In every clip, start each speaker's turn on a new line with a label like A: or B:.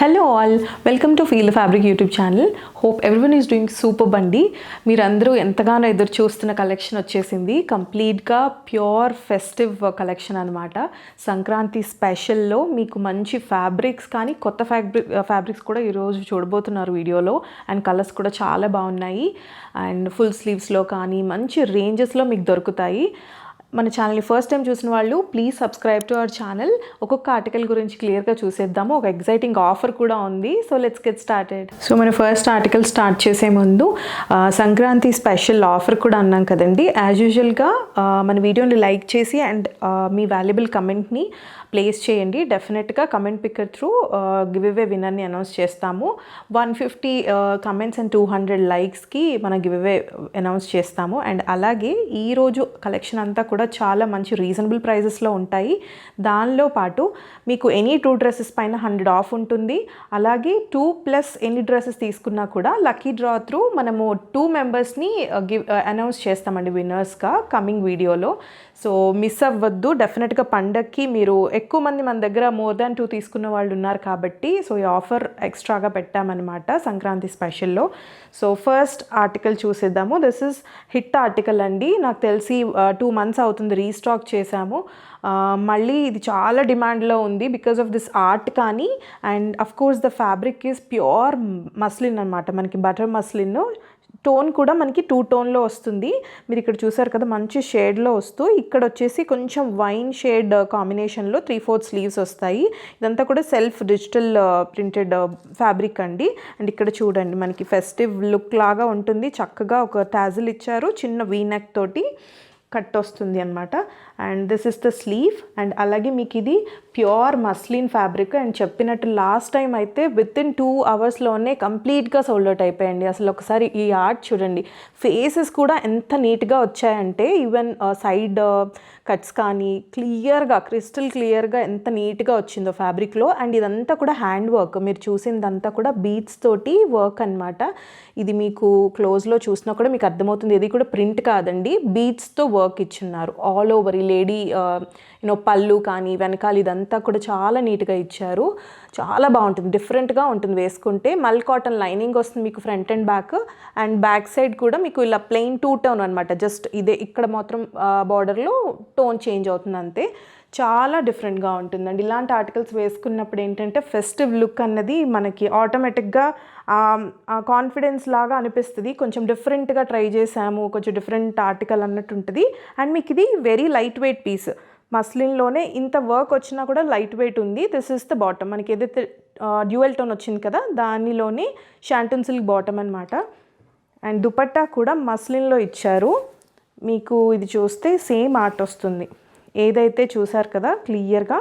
A: Hello all, welcome to feel the fabric YouTube channel. Hope everyone is doing super బండి. మీరందరూ ఎంతగానో ఎదురు చూస్తున్న కలెక్షన్ వచ్చేసింది. కంప్లీట్గా ప్యూర్ ఫెస్టివ్ కలెక్షన్ అనమాట. సంక్రాంతి స్పెషల్లో మీకు మంచి ఫ్యాబ్రిక్స్ కానీ కొత్త ఫ్యాబ్రిక్స్ కూడా ఈరోజు చూడబోతున్నారు వీడియోలో. అండ్ కలర్స్ కూడా చాలా బాగున్నాయి. అండ్ ఫుల్ స్లీవ్స్లో కానీ మంచి రేంజెస్లో మీకు దొరుకుతాయి. మన ఛానల్ని ఫస్ట్ టైం చూసిన వాళ్ళు please subscribe to our channel. ఒక్కొక్క ఆర్టికల్ గురించి క్లియర్గా చూసేద్దాము. ఒక ఎగ్జైటింగ్ ఆఫర్ కూడా ఉంది. So let's get started. So మన ఫస్ట్ ఆర్టికల్ స్టార్ట్ చేసే ముందు సంక్రాంతి స్పెషల్ ఆఫర్ కూడా అన్నాం కదండి. యాజ్ యూజువల్గా మన వీడియోని లైక్ చేసి అండ్ మీ వాల్యుబుల్ కమెంట్ని ప్లేస్ చేయండి. డెఫినెట్గా comment picker through giveaway విన్నర్ని అనౌన్స్ చేస్తాము. 150 కమెంట్స్ అండ్ 200 లైక్స్కి మన గివ్ అవే అనౌన్స్ చేస్తాము. అండ్ అలాగే ఈరోజు కలెక్షన్ అంతా కూడా చాలా మంచి రీజనబుల్ ప్రైజెస్లో ఉంటాయి. దానిలో పాటు మీకు ఎనీ 2 డ్రెస్సెస్ పైన 100 ఆఫ్ ఉంటుంది. అలాగే 2+ ఎనీ డ్రెస్సెస్ తీసుకున్నా కూడా లక్కీ డ్రా త్రూ మనము 2 మెంబర్స్ని అనౌన్స్ చేస్తామండి విన్నర్స్గా కమింగ్ వీడియోలో. సో మిస్ అవ్వద్దు. డెఫినెట్గా పండగకి మీరు ఎక్కువ మంది మన దగ్గర మోర్ దాన్ 2 తీసుకున్న వాళ్ళు ఉన్నారు కాబట్టి సో ఈ ఆఫర్ ఎక్స్ట్రాగా పెట్టామన్నమాట సంక్రాంతి స్పెషల్లో. సో ఫస్ట్ ఆర్టికల్ చూసేద్దాము. దిస్ ఇస్ హిట్ ఆర్టికల్ అండి. నాకు తెలిసి 2 months అవుతుంది రీస్టాక్ చేశాము. మళ్ళీ ఇది చాలా డిమాండ్లో ఉంది బికాస్ ఆఫ్ దిస్ ఆర్ట్ కానీ. And of course the fabric is pure muslin అనమాట. మనకి బటర్ మస్లిన్. టోన్ కూడా మనకి 2 టోన్లో వస్తుంది. మీరు ఇక్కడ చూసారు కదా మంచి షేడ్లో వస్తూ ఇక్కడ వచ్చేసి కొంచెం వైన్ షేడ్ కాంబినేషన్లో 3/4 స్లీవ్స్ వస్తాయి. ఇదంతా కూడా సెల్ఫ్ డిజిటల్ ప్రింటెడ్ ఫ్యాబ్రిక్ అండి. అండ్ ఇక్కడ చూడండి మనకి ఫెస్టివ్ లుక్ లాగా ఉంటుంది. చక్కగా ఒక టాజిల్ ఇచ్చారు. చిన్న వీనెక్ తోటి కట్ వస్తుంది అనమాట. And this is the slew. And అలాగే మీకు ఇది ప్యూర్ మస్లిన్ ఫ్యాబ్రిక్. అండ్ చెప్పినట్టు లాస్ట్ టైం అయితే వితిన్ 2 అవర్స్లోనే కంప్లీట్గా సోల్డ్ అవుట్ అయిపోయండి. అసలు ఒకసారి ఈ ఆర్ట్ చూడండి. ఫేసెస్ కూడా ఎంత నీట్గా వచ్చాయంటే ఈవెన్ సైడ్ కట్స్ కానీ క్లియర్గా క్రిస్టల్ క్లియర్గా ఎంత నీట్గా వచ్చిందో ఫ్యాబ్రిక్లో. అండ్ ఇదంతా కూడా హ్యాండ్ వర్క్. మీరు చూసిందంతా కూడా బీడ్స్ తోటి వర్క్ అనమాట. ఇది మీకు క్లోజ్లో చూసినా కూడా మీకు అర్థమవుతుంది. ఇది కూడా ప్రింట్ కాదండి, బీడ్స్తో వర్క్ ఇచ్చున్నారు ఆల్ ఓవర్. ఈ లేడీ పళ్ళు కానీ వెనకాల ఇదంతా కూడా చాలా నీట్గా ఇచ్చారు. చాలా బాగుంటుంది, డిఫరెంట్గా ఉంటుంది వేసుకుంటే. మల్ కాటన్ లైనింగ్ వస్తుంది మీకు front and back. And back side కూడా మీకు ఇలా ప్లెయిన్ 2 టోన్ అనమాట. జస్ట్ ఇదే ఇక్కడ మాత్రం బార్డర్లో టోన్ చేంజ్ అవుతుంది అంతే. చాలా డిఫరెంట్గా ఉంటుందండి. ఇలాంటి ఆర్టికల్స్ వేసుకున్నప్పుడు ఏంటంటే ఫెస్టివ్ లుక్ అన్నది మనకి ఆటోమేటిక్గా కాన్ఫిడెన్స్ లాగా అనిపిస్తుంది. కొంచెం డిఫరెంట్గా ట్రై చేసాము, కొంచెం డిఫరెంట్ ఆర్టికల్ అన్నట్టు ఉంటుంది. అండ్ మీకు ఇది వెరీ లైట్ వెయిట్ పీస్. మస్లిన్లోనే ఇంత వర్క్ వచ్చినా కూడా లైట్ వెయిట్ ఉంది. This is the bottom. మనకి ఏదైతే డ్యూయల్ టోన్ వచ్చింది కదా దానిలోనే షాంటూన్ సిల్క్ బాటమ్ అనమాట. అండ్ దుపట్టా కూడా మస్లిన్లో ఇచ్చారు. మీకు ఇది చూస్తే సేమ్ ఆర్ట్ వస్తుంది. ఏదైతే చూసారు కదా క్లియర్గా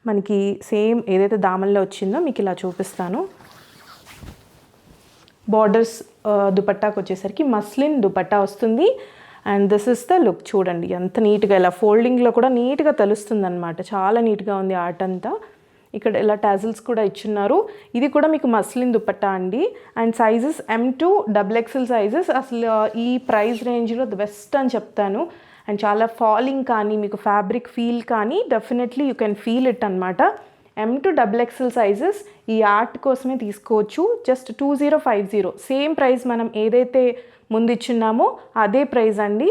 A: మనకి సేమ్ ఏదైతే దామల్లో వచ్చిందో మీకు ఇలా చూపిస్తాను. బార్డర్స్ దుపట్టాకు వచ్చేసరికి మస్లిన్ దుపట్టా వస్తుంది. And this is the look. చూడండి ఎంత నీట్గా ఇలా ఫోల్డింగ్లో కూడా నీట్గా తెలుస్తుంది అనమాట. చాలా నీట్గా ఉంది ఆర్ట్ అంతా. ఇక్కడ ఇలా టాజిల్స్ కూడా ఇచ్చున్నారు. ఇది కూడా మీకు మస్లిన్ దుపట్టా అండి. And sizes M to XXL sizes. అసలు ఈ ప్రైస్ రేంజ్లో ద బెస్ట్ అని చెప్తాను. అండ్ చాలా ఫాలింగ్ కానీ మీకు ఫ్యాబ్రిక్ ఫీల్ కానీ definitely you can feel it అనమాట. M to XXL సైజెస్ ఈ ఆర్ట్ కోసమే తీసుకోవచ్చు. జస్ట్ 2050. సేమ్ ప్రైస్ మనం ఏదైతే ముందు ఇచ్చున్నామో అదే ప్రైస్ అండి.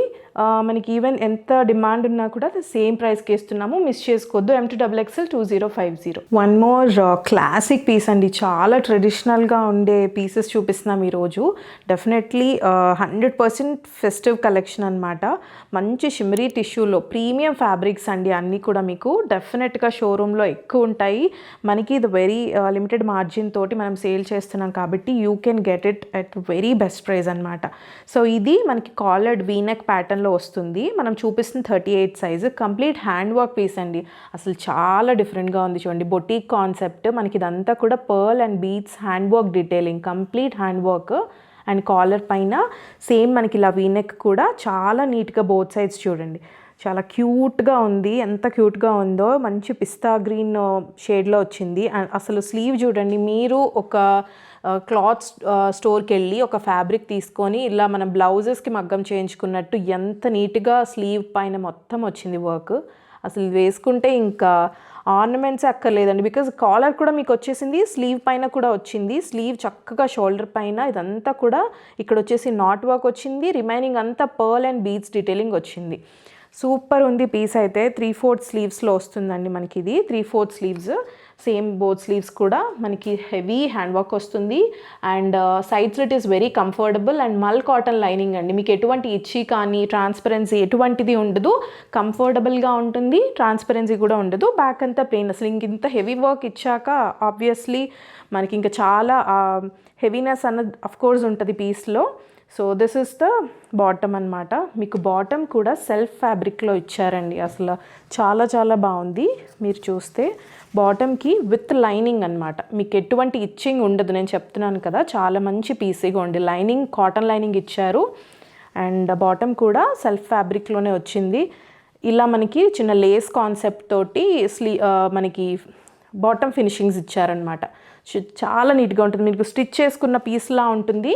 A: మనకి ఈవెన్ ఎంత డిమాండ్ ఉన్నా కూడా సేమ్ ప్రైస్కి ఇస్తున్నాము. మిస్ చేసుకోవద్దు. M to XXL 2050. One more classic piece అండి. చాలా ట్రెడిషనల్గా ఉండే పీసెస్ చూపిస్తున్నాం ఈరోజు. డెఫినెట్లీ 100% ఫెస్టివ్ కలెక్షన్ అనమాట. మంచి షిమ్మరీ టిష్యూలో ప్రీమియం ఫ్యాబ్రిక్స్ అండి. అన్నీ కూడా మీకు డెఫినెట్గా షోరూంలో ఎక్కువ ఉంటాయి. మనకి ఇది వెరీ లిమిటెడ్ మార్జిన్ తోటి మనం సేల్ చేస్తున్నాం కాబట్టి you can get it at very best price అనమాట. సో ఇది మనకి కాలర్డ్ వీనెక్ ప్యాటర్న్లో వస్తుంది. మనం చూపిస్తుంది 38 size. Complete hand work piece అండి. అసలు చాలా డిఫరెంట్గా ఉంది చూడండి. Boutique concept. మనకి ఇదంతా కూడా pearl and beads hand work detailing, complete hand work. And collar పైన సేమ్ మనకి ఇలా వీనెక్ కూడా చాలా నీట్గా బోత్ సైడ్స్ చూడండి. చాలా క్యూట్గా ఉంది. ఎంత క్యూట్గా ఉందో. మంచి పిస్తా గ్రీన్ షేడ్లో వచ్చింది. అండ్ అసలు స్లీవ్ చూడండి. మీరు ఒక క్లాత్ స్టోర్కి వెళ్ళి ఒక ఫ్యాబ్రిక్ తీసుకొని ఇలా మనం బ్లౌజెస్కి మగ్గం చేయించుకున్నట్టు ఎంత నీట్గా స్లీవ్ పైన మొత్తం వచ్చింది వర్క్. అసలు వేసుకుంటే ఇంకా ఆర్నమెంట్స్ అక్కర్లేదండి, బికాజ్ కాలర్ కూడా మీకు వచ్చేసింది, స్లీవ్ పైన కూడా వచ్చింది. స్లీవ్ చక్కగా షోల్డర్ పైన ఇదంతా కూడా ఇక్కడ వచ్చేసి నాట్ వర్క్ వచ్చింది, రిమైనింగ్ అంతా పర్ల్ అండ్ బీడ్స్ డీటెయిలింగ్ వచ్చింది. సూపర్ ఉంది పీస్ అయితే. 3/4 స్లీవ్స్లో వస్తుందండి మనకి ఇది. 3/4 స్లీవ్స్, సేమ్ బోత్ స్లీవ్స్ కూడా మనకి హెవీ హ్యాండ్ వర్క్ వస్తుంది. And sides it is very comfortable and mul cotton lining అండి. మీకు ఎటువంటి ఇచ్చి కానీ ట్రాన్స్పరెన్సీ ఎటువంటిది ఉండదు, కంఫర్టబుల్గా ఉంటుంది, ట్రాన్స్పరెన్సీ కూడా ఉండదు. బ్యాక్ అంతా ప్లెయిన్. అసలు ఇంత హెవీ వర్క్ ఇచ్చాక ఆబ్వియస్లీ మనకి ఇంకా చాలా హెవీనెస్ అన్నది అఫ్కోర్స్ ఉంటుంది పీస్లో. So this is the bottom అనమాట. మీకు బాటమ్ కూడా సెల్ఫ్ ఫ్యాబ్రిక్లో ఇచ్చారండి. అసలు చాలా చాలా బాగుంది. మీరు చూస్తే బాటమ్కి విత్ లైనింగ్ అనమాట. మీకు ఎటువంటి ఇచ్చింగ్ ఉండదు, నేను చెప్తున్నాను కదా, చాలా మంచి పీసీగా ఉంది. లైనింగ్ కాటన్ లైనింగ్ ఇచ్చారు అండ్ బాటమ్ కూడా సెల్ఫ్ ఫ్యాబ్రిక్లోనే వచ్చింది. ఇలా మనకి చిన్న లేస్ కాన్సెప్ట్ తోటి మనకి బాటమ్ ఫినిషింగ్స్ ఇచ్చారనమాట. చాలా నీట్గా ఉంటుంది. మీకు స్టిచ్ చేసుకున్న పీస్లా ఉంటుంది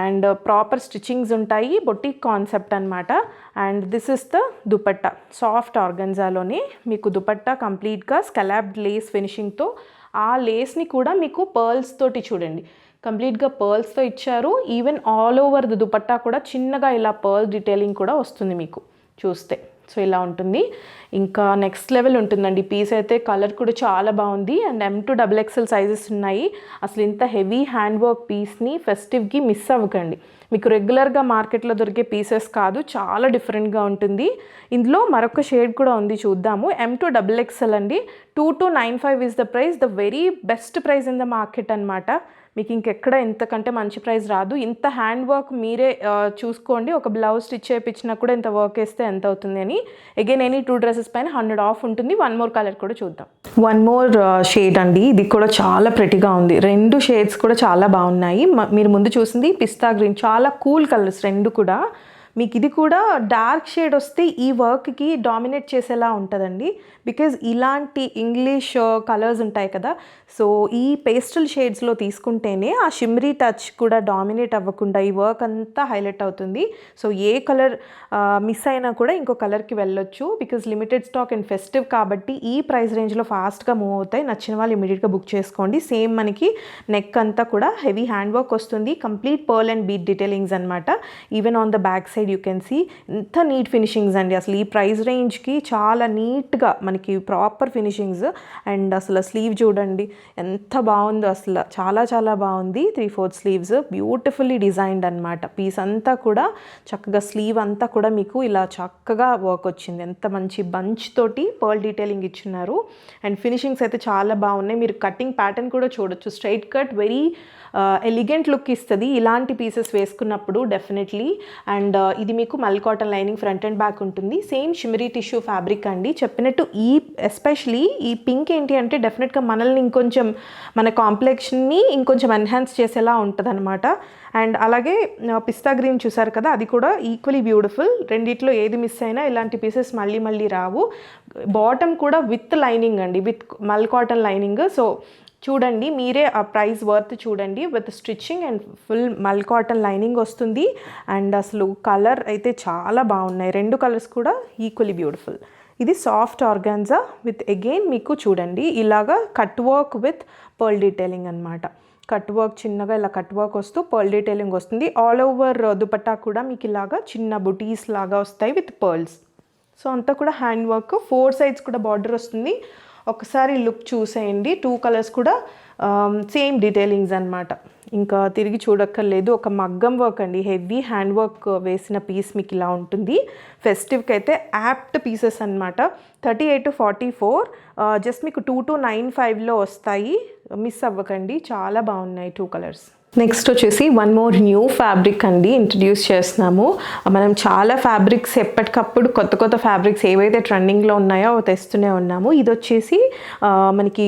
A: అండ్ ప్రాపర్ స్టిచ్చింగ్స్ ఉంటాయి. బొటిక్ కాన్సెప్ట్ అనమాట. And this is the dupatta. Soft ఆర్గన్జాలోనే మీకు దుపట్టా కంప్లీట్గా స్కలాప్డ్ లేస్ ఫినిషింగ్తో, ఆ లేస్ని కూడా మీకు పర్ల్స్ తోటి చూడండి కంప్లీట్గా పర్ల్స్తో ఇచ్చారు. Even all over the dupatta కూడా చిన్నగా ఇలా పర్ల్ డీటెయిలింగ్ కూడా వస్తుంది మీకు చూస్తే. సో ఇలా ఉంటుంది. ఇంకా నెక్స్ట్ లెవెల్ ఉంటుందండి పీస్ అయితే. కలర్ కూడా చాలా బాగుంది and M to XXL sizes ఉన్నాయి. అసలు ఇంత హెవీ హ్యాండ్ వర్క్ పీస్ని ఫెస్టివ్కి మిస్ అవ్వకండి. మీకు రెగ్యులర్గా మార్కెట్లో దొరికే పీసెస్ కాదు, చాలా డిఫరెంట్గా ఉంటుంది. ఇందులో మరొక షేడ్ కూడా ఉంది, చూద్దాము. M to XXL అండి. 2295 is the price, the very best price in the market అనమాట. మీకు ఇంకెక్కడ ఇంతకంటే మంచి ప్రైస్ రాదు. ఇంత హ్యాండ్ వర్క్ మీరే చూసుకోండి. ఒక బ్లౌజ్ స్టిచ్ చేయించినా కూడా ఇంత వర్క్ వేస్తే ఎంత అవుతుంది అని. అగైన్ ఎనీ 2 డ్రెస్సెస్ పైన 100 ఆఫ్ ఉంటుంది. వన్ మోర్ కలర్ కూడా చూద్దాం. వన్ మోర్ షేడ్ అండి. ఇది కూడా చాలా ప్రెటీగా ఉంది. 2 షేడ్స్ కూడా చాలా బాగున్నాయి. మీరు ముందు చూసింది పిస్తా గ్రీన్, చాలా కూల్ కలర్స్ 2 కూడా. మీకు ఇది కూడా డార్క్ షేడ్ వస్తే ఈ వర్క్కి డామినేట్ చేసేలా ఉంటుందండి. బికాజ్ ఇలాంటి ఇంగ్లీష్ కలర్స్ ఉంటాయి కదా, సో ఈ పేస్టల్ షేడ్స్లో తీసుకుంటేనే ఆ షిమ్రీ టచ్ కూడా డామినేట్ అవ్వకుండా ఈ వర్క్ అంతా హైలైట్ అవుతుంది. సో ఏ కలర్ మిస్ అయినా కూడా ఇంకో కలర్కి వెళ్ళొచ్చు. Because limited stock and festive కాబట్టి ఈ ప్రైస్ రేంజ్లో ఫాస్ట్గా మూవ్ అవుతాయి. నచ్చిన వాళ్ళు ఇమీడియట్గా బుక్ చేసుకోండి. సేమ్ మనకి నెక్ అంతా కూడా హెవీ హ్యాండ్ వర్క్ వస్తుంది. Complete pearl and bead detailings అనమాట. Even on the back side you can see ఎంత నీట్ ఫినిషింగ్స్ అండి. అసలు ఈ ప్రైస్ రేంజ్కి చాలా నీట్గా మనకి ప్రాపర్ ఫినిషింగ్స్. అండ్ అసలు స్లీవ్ చూడండి ఎంత బాగుందో, అసలు చాలా చాలా బాగుంది. 3/4 స్లీవ్స్ బ్యూటిఫుల్లీ డిజైన్డ్ అనమాట. పీస్ అంతా కూడా చక్కగా స్లీవ్ అంతా కూడా మీకు ఇలా చక్కగా వర్క్ వచ్చింది. ఎంత మంచి బంచ్ తోటి పర్ల్ డీటెయిలింగ్ ఇచ్చున్నారు. అండ్ ఫినిషింగ్స్ అయితే చాలా బాగున్నాయి. మీరు కటింగ్ ప్యాటర్న్ కూడా చూడొచ్చు. Straight cut very elegant look ఇస్తుంది ఇలాంటి పీసెస్ వేసుకున్నప్పుడు డెఫినెట్లీ. అండ్ ఇది మీకు mul cotton lining front and back ఉంటుంది. సేమ్ షిమరీ టిష్యూ ఫ్యాబ్రిక్ అండి. చెప్పినట్టు ఈ ఎస్పెషలీ ఈ పింక్ ఏంటి అంటే డెఫినెట్గా మనల్ని ఇంకొంచెం మన కాంప్లెక్షన్ని ఇంకొంచెం ఎన్హాన్స్ చేసేలా ఉంటుంది అనమాట. అండ్ అలాగే పిస్తా గ్రీన్ చూసారు కదా, అది కూడా ఈక్వలీ బ్యూటిఫుల్. రెండిట్లో ఏది మిస్ అయినా ఇలాంటి పీసెస్ మళ్ళీ మళ్ళీ రావు. బాటమ్ కూడా విత్ లైనింగ్ అండి, విత్ మల్ కాటన్ లైనింగ్. సో చూడండి మీరే ఆ ప్రైస్ వర్త్ చూడండి. విత్ స్టిచ్చింగ్ అండ్ ఫుల్ మల్ కాటన్ లైనింగ్ వస్తుంది. అండ్ అసలు కలర్ అయితే చాలా బాగున్నాయి. 2 కలర్స్ కూడా ఈక్వలీ బ్యూటిఫుల్. ఇది సాఫ్ట్ ఆర్గాన్జా విత్ అగైన్ మీకు చూడండి ఇలాగా cut work with pearl detailing అనమాట. కట్ వర్క్ చిన్నగా ఇలా కట్ వర్క్ వస్తూ పర్ల్ డీటెయిలింగ్ వస్తుంది. ఆల్ ఓవర్ దుపట్టా కూడా మీకు ఇలాగా చిన్న బుటీస్ లాగా వస్తాయి విత్ పర్ల్స్. సో అంతా కూడా హ్యాండ్ వర్క్. 4 సైడ్స్ కూడా బార్డర్ వస్తుంది. ఒకసారి లుక్ చూసేయండి. 2 కలర్స్ కూడా సేమ్ డీటెయిలింగ్స్ అనమాట. ఇంకా తిరిగి చూడక్కర్లేదు. ఒక మగ్గం వర్క్ అండి, హెవీ హ్యాండ్ వర్క్ వేసిన పీస్ మీకు ఇలా ఉంటుంది. ఫెస్టివ్కి అయితే యాప్ట్ పీసెస్ అనమాట. 38 to 44 జస్ట్ మీకు 2295లో వస్తాయి. మిస్ అవ్వకండి, చాలా బాగున్నాయి 2 కలర్స్. నెక్స్ట్ వచ్చేసి వన్ మోర్ న్యూ ఫ్యాబ్రిక్ అండి ఇంట్రడ్యూస్ చేస్తున్నాము. మనం చాలా ఫ్యాబ్రిక్స్ ఎప్పటికప్పుడు కొత్త కొత్త ఫ్యాబ్రిక్స్ ఏవైతే ట్రెండింగ్లో ఉన్నాయో అవి తెస్తూనే ఉన్నాము. ఇది వచ్చేసి మనకి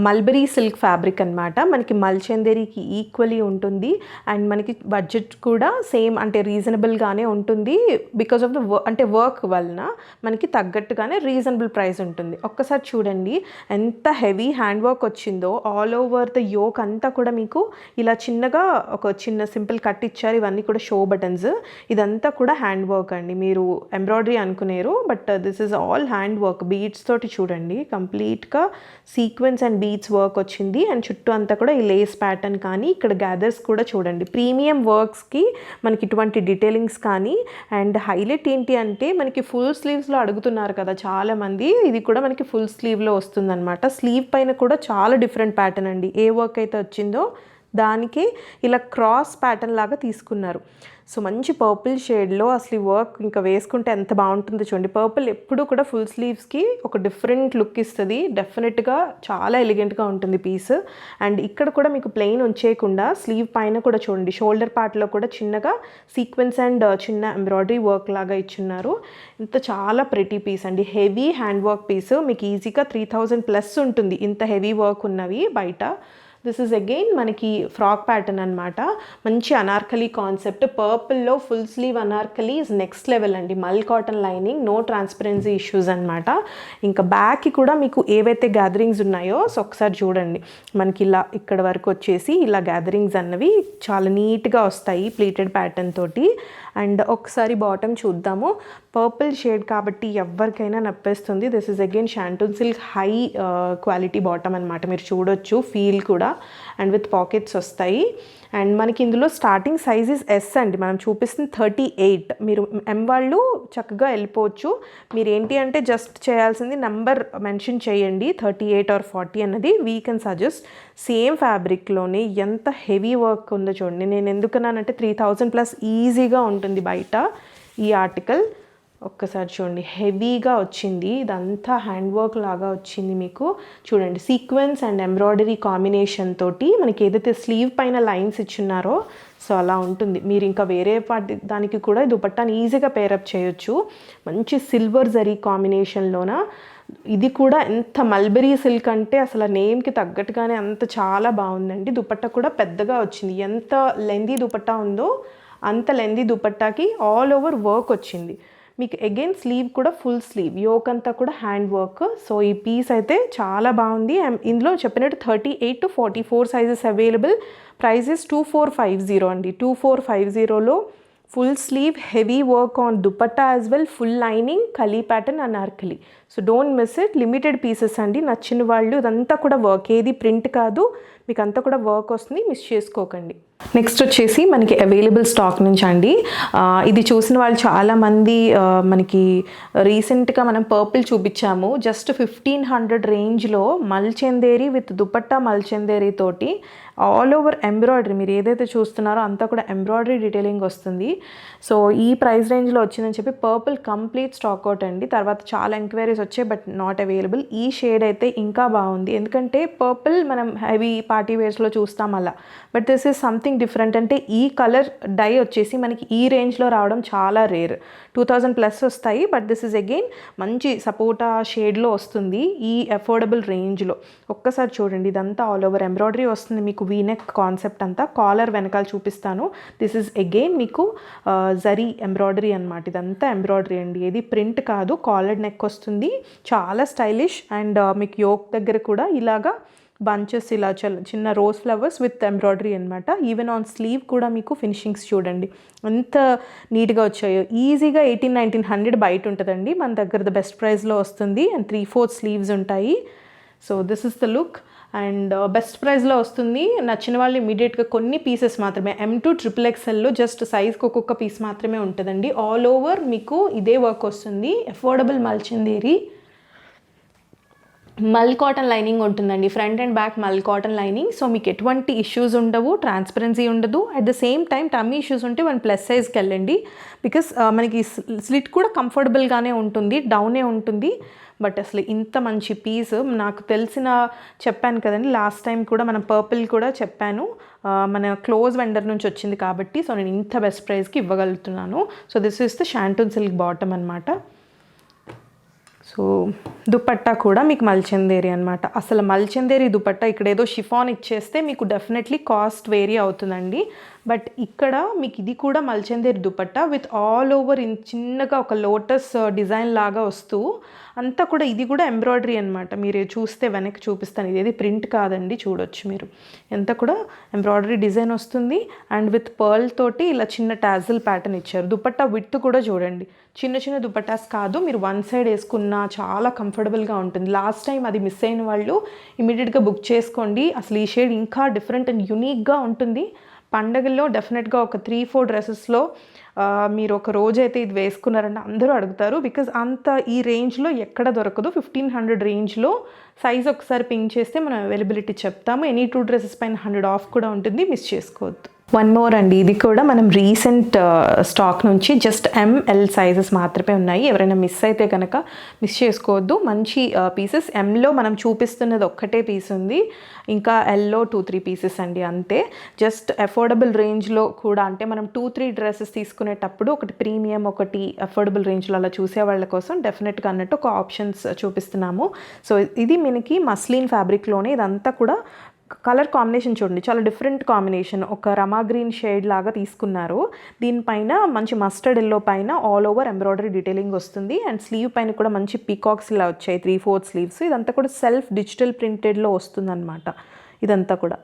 A: మల్బరీ సిల్క్ ఫ్యాబ్రిక్ అనమాట. మనకి మల్చందేరికి ఈక్వలీ ఉంటుంది. అండ్ మనకి బడ్జెట్ కూడా సేమ్ అంటే రీజనబుల్గానే ఉంటుంది. బికాస్ ఆఫ్ ద అంటే వర్క్ వలన మనకి తగ్గట్టుగానే రీజనబుల్ ప్రైస్ ఉంటుంది. ఒక్కసారి చూడండి ఎంత హెవీ హ్యాండ్ వర్క్ వచ్చిందో. ఆల్ ఓవర్ ద యోక్ అంతా కూడా మీకు ఇలా చిన్నగా చిన్నగా ఒక చిన్న సింపుల్ కట్ ఇచ్చారు. ఇవన్నీ కూడా షో బటన్స్. ఇదంతా కూడా హ్యాండ్ వర్క్ అండి. మీరు ఎంబ్రాయిడరీ అనుకునేరు, but this is all hand work. Beads తోటి చూడండి, కంప్లీట్గా సీక్వెన్స్ అండ్ బీడ్స్ వర్క్ వచ్చింది. అండ్ చుట్టూ అంతా కూడా ఈ లేస్ ప్యాటర్న్ కానీ ఇక్కడ గ్యాదర్స్ కూడా చూడండి. ప్రీమియం వర్క్స్కి మనకి ఇటువంటి డీటెయిలింగ్స్ కానీ. అండ్ హైలైట్ ఏంటి అంటే మనకి ఫుల్ స్లీవ్స్లో అడుగుతున్నారు కదా చాలామంది, ఇది కూడా మనకి ఫుల్ స్లీవ్లో వస్తుందన్నమాట. స్లీవ్ పైన కూడా చాలా డిఫరెంట్ ప్యాటర్న్ అండి. ఏ వర్క్ అయితే వచ్చిందో దానికి ఇలా క్రాస్ ప్యాటర్న్ లాగా తీసుకున్నారు. సో మంచి పర్పుల్ షేడ్లో అసలు ఈ వర్క్ ఇంకా వేసుకుంటే ఎంత బాగుంటుందో చూడండి. పర్పుల్ ఎప్పుడు కూడా ఫుల్ స్లీవ్స్కి ఒక డిఫరెంట్ లుక్ ఇస్తుంది. డెఫినెట్గా చాలా ఎలిగెంట్గా ఉంటుంది పీస్. అండ్ ఇక్కడ కూడా మీకు ప్లెయిన్ ఉంచేయకుండా స్లీవ్ పైన కూడా చూడండి, షోల్డర్ పార్ట్లో కూడా చిన్నగా సీక్వెన్స్ అండ్ చిన్న ఎంబ్రాయిడరీ వర్క్ లాగా ఇచ్చున్నారు. ఇంత చాలా ప్రెటీ పీస్ అండి. Heavy hand work piece. మీకు ఈజీగా 3000+ ఉంటుంది ఇంత హెవీ వర్క్ ఉన్నవి బయట. దిస్ ఇస్ అగైన్ మనకి ఫ్రాక్ ప్యాటర్న్ అనమాట. మంచి అనార్కలి కాన్సెప్ట్. పర్పుల్లో full sleeve anarkali is next level అండి. Mul cotton lining, no transparency issues అనమాట. ఇంకా బ్యాక్కి కూడా మీకు ఏవైతే గ్యాదరింగ్స్ ఉన్నాయో సో ఒకసారి చూడండి. మనకి ఇలా ఇక్కడ వరకు వచ్చేసి ఇలా గ్యాదరింగ్స్ అన్నవి చాలా నీట్గా వస్తాయి ప్లీటెడ్ ప్యాటర్న్ తోటి. అండ్ ఒకసారి బాటమ్ చూద్దాము. పర్పుల్ షేడ్ కాబట్టి ఎవరికైనా నప్పేస్తుంది. This is again shantoon silk high quality bottom అనమాట. మీరు చూడొచ్చు ఫీల్ కూడా. అండ్ విత్ పాకెట్స్ వస్తాయి. అండ్ మనకి ఇందులో స్టార్టింగ్ సైజ్ ఇస్ ఎస్ అండి. మనం చూపిస్తుంది 38. మీరు ఎం వాళ్ళు చక్కగా వెళ్ళిపోవచ్చు. మీరు ఏంటి అంటే జస్ట్ చేయాల్సింది నెంబర్ మెన్షన్ చేయండి, 38 or 40 అన్నది. We can suggest. సేమ్ ఫ్యాబ్రిక్లోనే ఎంత హెవీ వర్క్ ఉందో చూడండి. నేను ఎందుకన్నానంటే 3000+ ఈజీగా ఉంటుంది బయట ఈ ఆర్టికల్. ఒక్కసారి చూడండి, హెవీగా వచ్చింది. ఇదంతా హ్యాండ్ వర్క్ లాగా వచ్చింది మీకు. చూడండి సీక్వెన్స్ అండ్ ఎంబ్రాయిడరీ కాంబినేషన్ తోటి మనకి ఏదైతే స్లీవ్ పైన లైన్స్ ఇచ్చున్నారో సో అలా ఉంటుంది. మీరు ఇంకా వేరే దానికి కూడా దుపట్టాని ఈజీగా పేరప్ చేయొచ్చు. మంచి సిల్వర్ జరీ కాంబినేషన్లోన. ఇది కూడా ఎంత మల్బెరీ సిల్క్ అంటే అసలు నేమ్కి తగ్గట్టుగానే అంత చాలా బాగుందండి. దుపట్టా కూడా పెద్దగా వచ్చింది. ఎంత లెందీ దుపట్టా ఉందో అంత లెందీ దుపట్టాకి ఆల్ ఓవర్ వర్క్ వచ్చింది. మీకు అగైన్ స్లీవ్ కూడా ఫుల్ స్లీవ్, యోక్ అంతా కూడా హ్యాండ్ వర్క్. సో ఈ పీస్ అయితే చాలా బాగుంది. ఇందులో చెప్పినట్టు 38 to 44 సైజెస్ అవైలబుల్. ప్రైజెస్ 2450 అండి. 2450లో full sleeve, heavy work on dupatta as well, full lining, kali pattern, anarkali. So don't miss it. Limited pieces అండి. నచ్చిన వాళ్ళు ఇదంతా కూడా వర్క్, ఏది ప్రింట్ కాదు, మీకు అంతా కూడా వర్క్ వస్తుంది. మిస్ చేసుకోకండి. నెక్స్ట్ వచ్చేసి మనకి అవైలబుల్ స్టాక్ నుంచి అండి. ఇది చూసిన వాళ్ళు చాలామంది మనకి రీసెంట్గా మనం పర్పుల్ చూపించాము. జస్ట్ 1500 రేంజ్లో మల్చందేరి విత్ దుపట్టా మల్చందేరి తోటి ఆల్ ఓవర్ ఎంబ్రాయిడరీ. మీరు ఏదైతే చూస్తున్నారో అంతా కూడా ఎంబ్రాయిడరీ డీటెయిలింగ్ వస్తుంది. సో ఈ ప్రైస్ రేంజ్లో వచ్చిందని చెప్పి పర్పుల్ కంప్లీట్ స్టాక్ అవుట్ అండి. తర్వాత చాలా ఎంక్వైరీస్ వచ్చాయి బట్ నాట్ అవైలబుల్. ఈ షేడ్ అయితే ఇంకా బాగుంది. ఎందుకంటే పర్పుల్ మనం హెవీ పార్టీ వేర్స్లో చూస్తాం అలా, but this is something different. అంటే ఈ కలర్ డై వచ్చేసి మనకి ఈ రేంజ్లో రావడం చాలా రేర్. 2000+ వస్తాయి, బట్ దిస్ ఈజ్ అగైన్ మంచి సపోటా షేడ్లో వస్తుంది ఈ అఫోర్డబుల్ రేంజ్లో. ఒక్కసారి చూడండి, ఇదంతా ఆల్ ఓవర్ ఎంబ్రాయిడరీ వస్తుంది మీకు. వీనెక్ కాన్సెప్ట్ అంతా. కాలర్ వెనకాల చూపిస్తాను. దిస్ ఈజ్ అగైన్ మీకు జరీ ఎంబ్రాయిడరీ అనమాట. ఇదంతా ఎంబ్రాయిడరీ అండి, ఏది ప్రింట్ కాదు. కాలర్ నెక్ వస్తుంది, చాలా స్టైలిష్. అండ్ మీకు యోక్ దగ్గర కూడా ఇలాగా బంచెస్, ఇలా చిన్న రోజ్ ఫ్లవర్స్ విత్ ఎంబ్రాయిడరీ అనమాట. ఈవెన్ ఆన్ స్లీవ్ కూడా మీకు ఫినిషింగ్స్ చూడండి ఎంత నీట్గా వచ్చాయో. ఈజీగా 1800-1900 బయట ఉంటుందండి, మన దగ్గర ద బెస్ట్ ప్రైస్లో వస్తుంది. అండ్ 3/4 స్లీవ్స్ ఉంటాయి. So this is the look. And best ప్రైస్లో వస్తుంది. నచ్చిన వాళ్ళు ఇమీడియట్గా కొన్ని పీసెస్ మాత్రమే, M2 XXXLలో జస్ట్ సైజ్కి ఒక్కొక్క పీస్ మాత్రమే ఉంటుందండి. ఆల్ ఓవర్ మీకు ఇదే వర్క్ వస్తుంది. అఫోర్డబుల్ మల్చందేరి, మల్ కాటన్ లైనింగ్ ఉంటుందండి. Front and back mul cotton lining. So మీకు ఎటువంటి ఇష్యూస్ ఉండవు, ట్రాన్స్పరెన్సీ ఉండదు. At the same time tummy issues ఉంటే మన ప్లస్ సైజ్కి వెళ్ళండి. బికాస్ మనకి స్లిట్ కూడా కంఫర్టబుల్గానే ఉంటుంది, డౌనే ఉంటుంది. బట్ అసలు ఇంత మంచి పీస్ నాకు చెప్పాను కదండి లాస్ట్ టైం కూడా, మనం పర్పుల్ కూడా చెప్పాను, మన క్లోజ్ వెండర్ నుంచి వచ్చింది కాబట్టి సో నేను ఇంత బెస్ట్ ప్రైస్కి ఇవ్వగలుగుతున్నాను. So this is the షాంటూన్ silk bottom అనమాట. సో దుపట్టా కూడా మీకు మల్చందేరి అనమాట. అసలు మల్చందేరి దుపట్టా ఇక్కడ ఏదో షిఫాన్ ఇచ్చేస్తే మీకు డెఫినెట్లీ కాస్ట్ వేరీ అవుతుందండి. బట్ ఇక్కడ మీకు ఇది కూడా మల్చందేరి దుపట్టా విత్ ఆల్ ఓవర్ చిన్నగా ఒక లోటస్ డిజైన్ లాగా వస్తూ అంతా కూడా ఇది కూడా ఎంబ్రాయిడరీ అనమాట. మీరు చూస్తే వెనక్కి చూపిస్తాను, ఇది ప్రింట్ కాదండి, చూడొచ్చు మీరు. ఎంత కూడా ఎంబ్రాయిడరీ డిజైన్ వస్తుంది అండ్ విత్ పర్ల్ తోటి ఇలా చిన్న టాజిల్ ప్యాటర్న్ ఇచ్చారు. దుపట్టా విడ్త్ కూడా చూడండి, చిన్న చిన్న దుపట్టాస్ కాదు, మీరు వన్ సైడ్ వేసుకున్నా చాలా కంఫర్టబుల్గా ఉంటుంది. లాస్ట్ టైం అది మిస్ అయిన వాళ్ళు ఇమీడియట్గా బుక్ చేసుకోండి. అసలు ఈ షేడ్ ఇంకా డిఫరెంట్ అండ్ యునీక్గా ఉంటుంది. పండగల్లో డెఫినెట్గా ఒక 3-4 డ్రెస్సెస్లో మీరు ఒక రోజైతే ఇది వేసుకున్నారంటే అందరూ అడుగుతారు. బికాజ్ అంత ఈ రేంజ్లో ఎక్కడ దొరకదు. 1500 రేంజ్లో సైజ్ ఒకసారి పింక్ చేస్తే మనం అవైలబిలిటీ చెప్తాము. ఎనీ 2 డ్రెస్సెస్ పైన 100 ఆఫ్ కూడా ఉంటుంది, మిస్ చేసుకోవద్దు. వన్ మోర్ అండి, ఇది కూడా మనం రీసెంట్ స్టాక్ నుంచి జస్ట్ ML సైజెస్ మాత్రమే ఉన్నాయి. ఎవరైనా మిస్ అయితే కనుక మిస్ చేసుకోవద్దు. మంచి పీసెస్. Mలో మనం చూపిస్తున్నది ఒక్కటే పీస్ ఉంది, ఇంకా Lలో 2-3 పీసెస్ అండి, అంతే. జస్ట్ అఫోర్డబుల్ రేంజ్లో కూడా, అంటే మనం 2-3 డ్రెస్సెస్ తీసుకునేటప్పుడు ఒకటి ప్రీమియం ఒకటి అఫోర్డబుల్ రేంజ్లో అలా చూసే వాళ్ళ కోసం డెఫినెట్గా అన్నట్టు ఒక ఆప్షన్స్ చూపిస్తున్నాము. సో ఇది మనకి మస్లిన్ ఫ్యాబ్రిక్లోనే, ఇదంతా కూడా కలర్ కాంబినేషన్ చూడండి, చాలా డిఫరెంట్ కాంబినేషన్. ఒక రమా గ్రీన్ షేడ్ లాగా తీసుకున్నారు. దీనిపైన మంచి మస్టర్డ్ ఎల్లో పైన ఆల్ ఓవర్ ఎంబ్రాయిడరీ డీటెయిలింగ్ వస్తుంది. అండ్ స్లీవ్ పైన కూడా మంచి పీకాక్స్ ఇలా వచ్చాయి, 3/4 స్లీవ్స్. ఇదంతా కూడా సెల్ఫ్ డిజిటల్ ప్రింటెడ్లో వస్తుందన్నమాట ఇదంతా కూడా.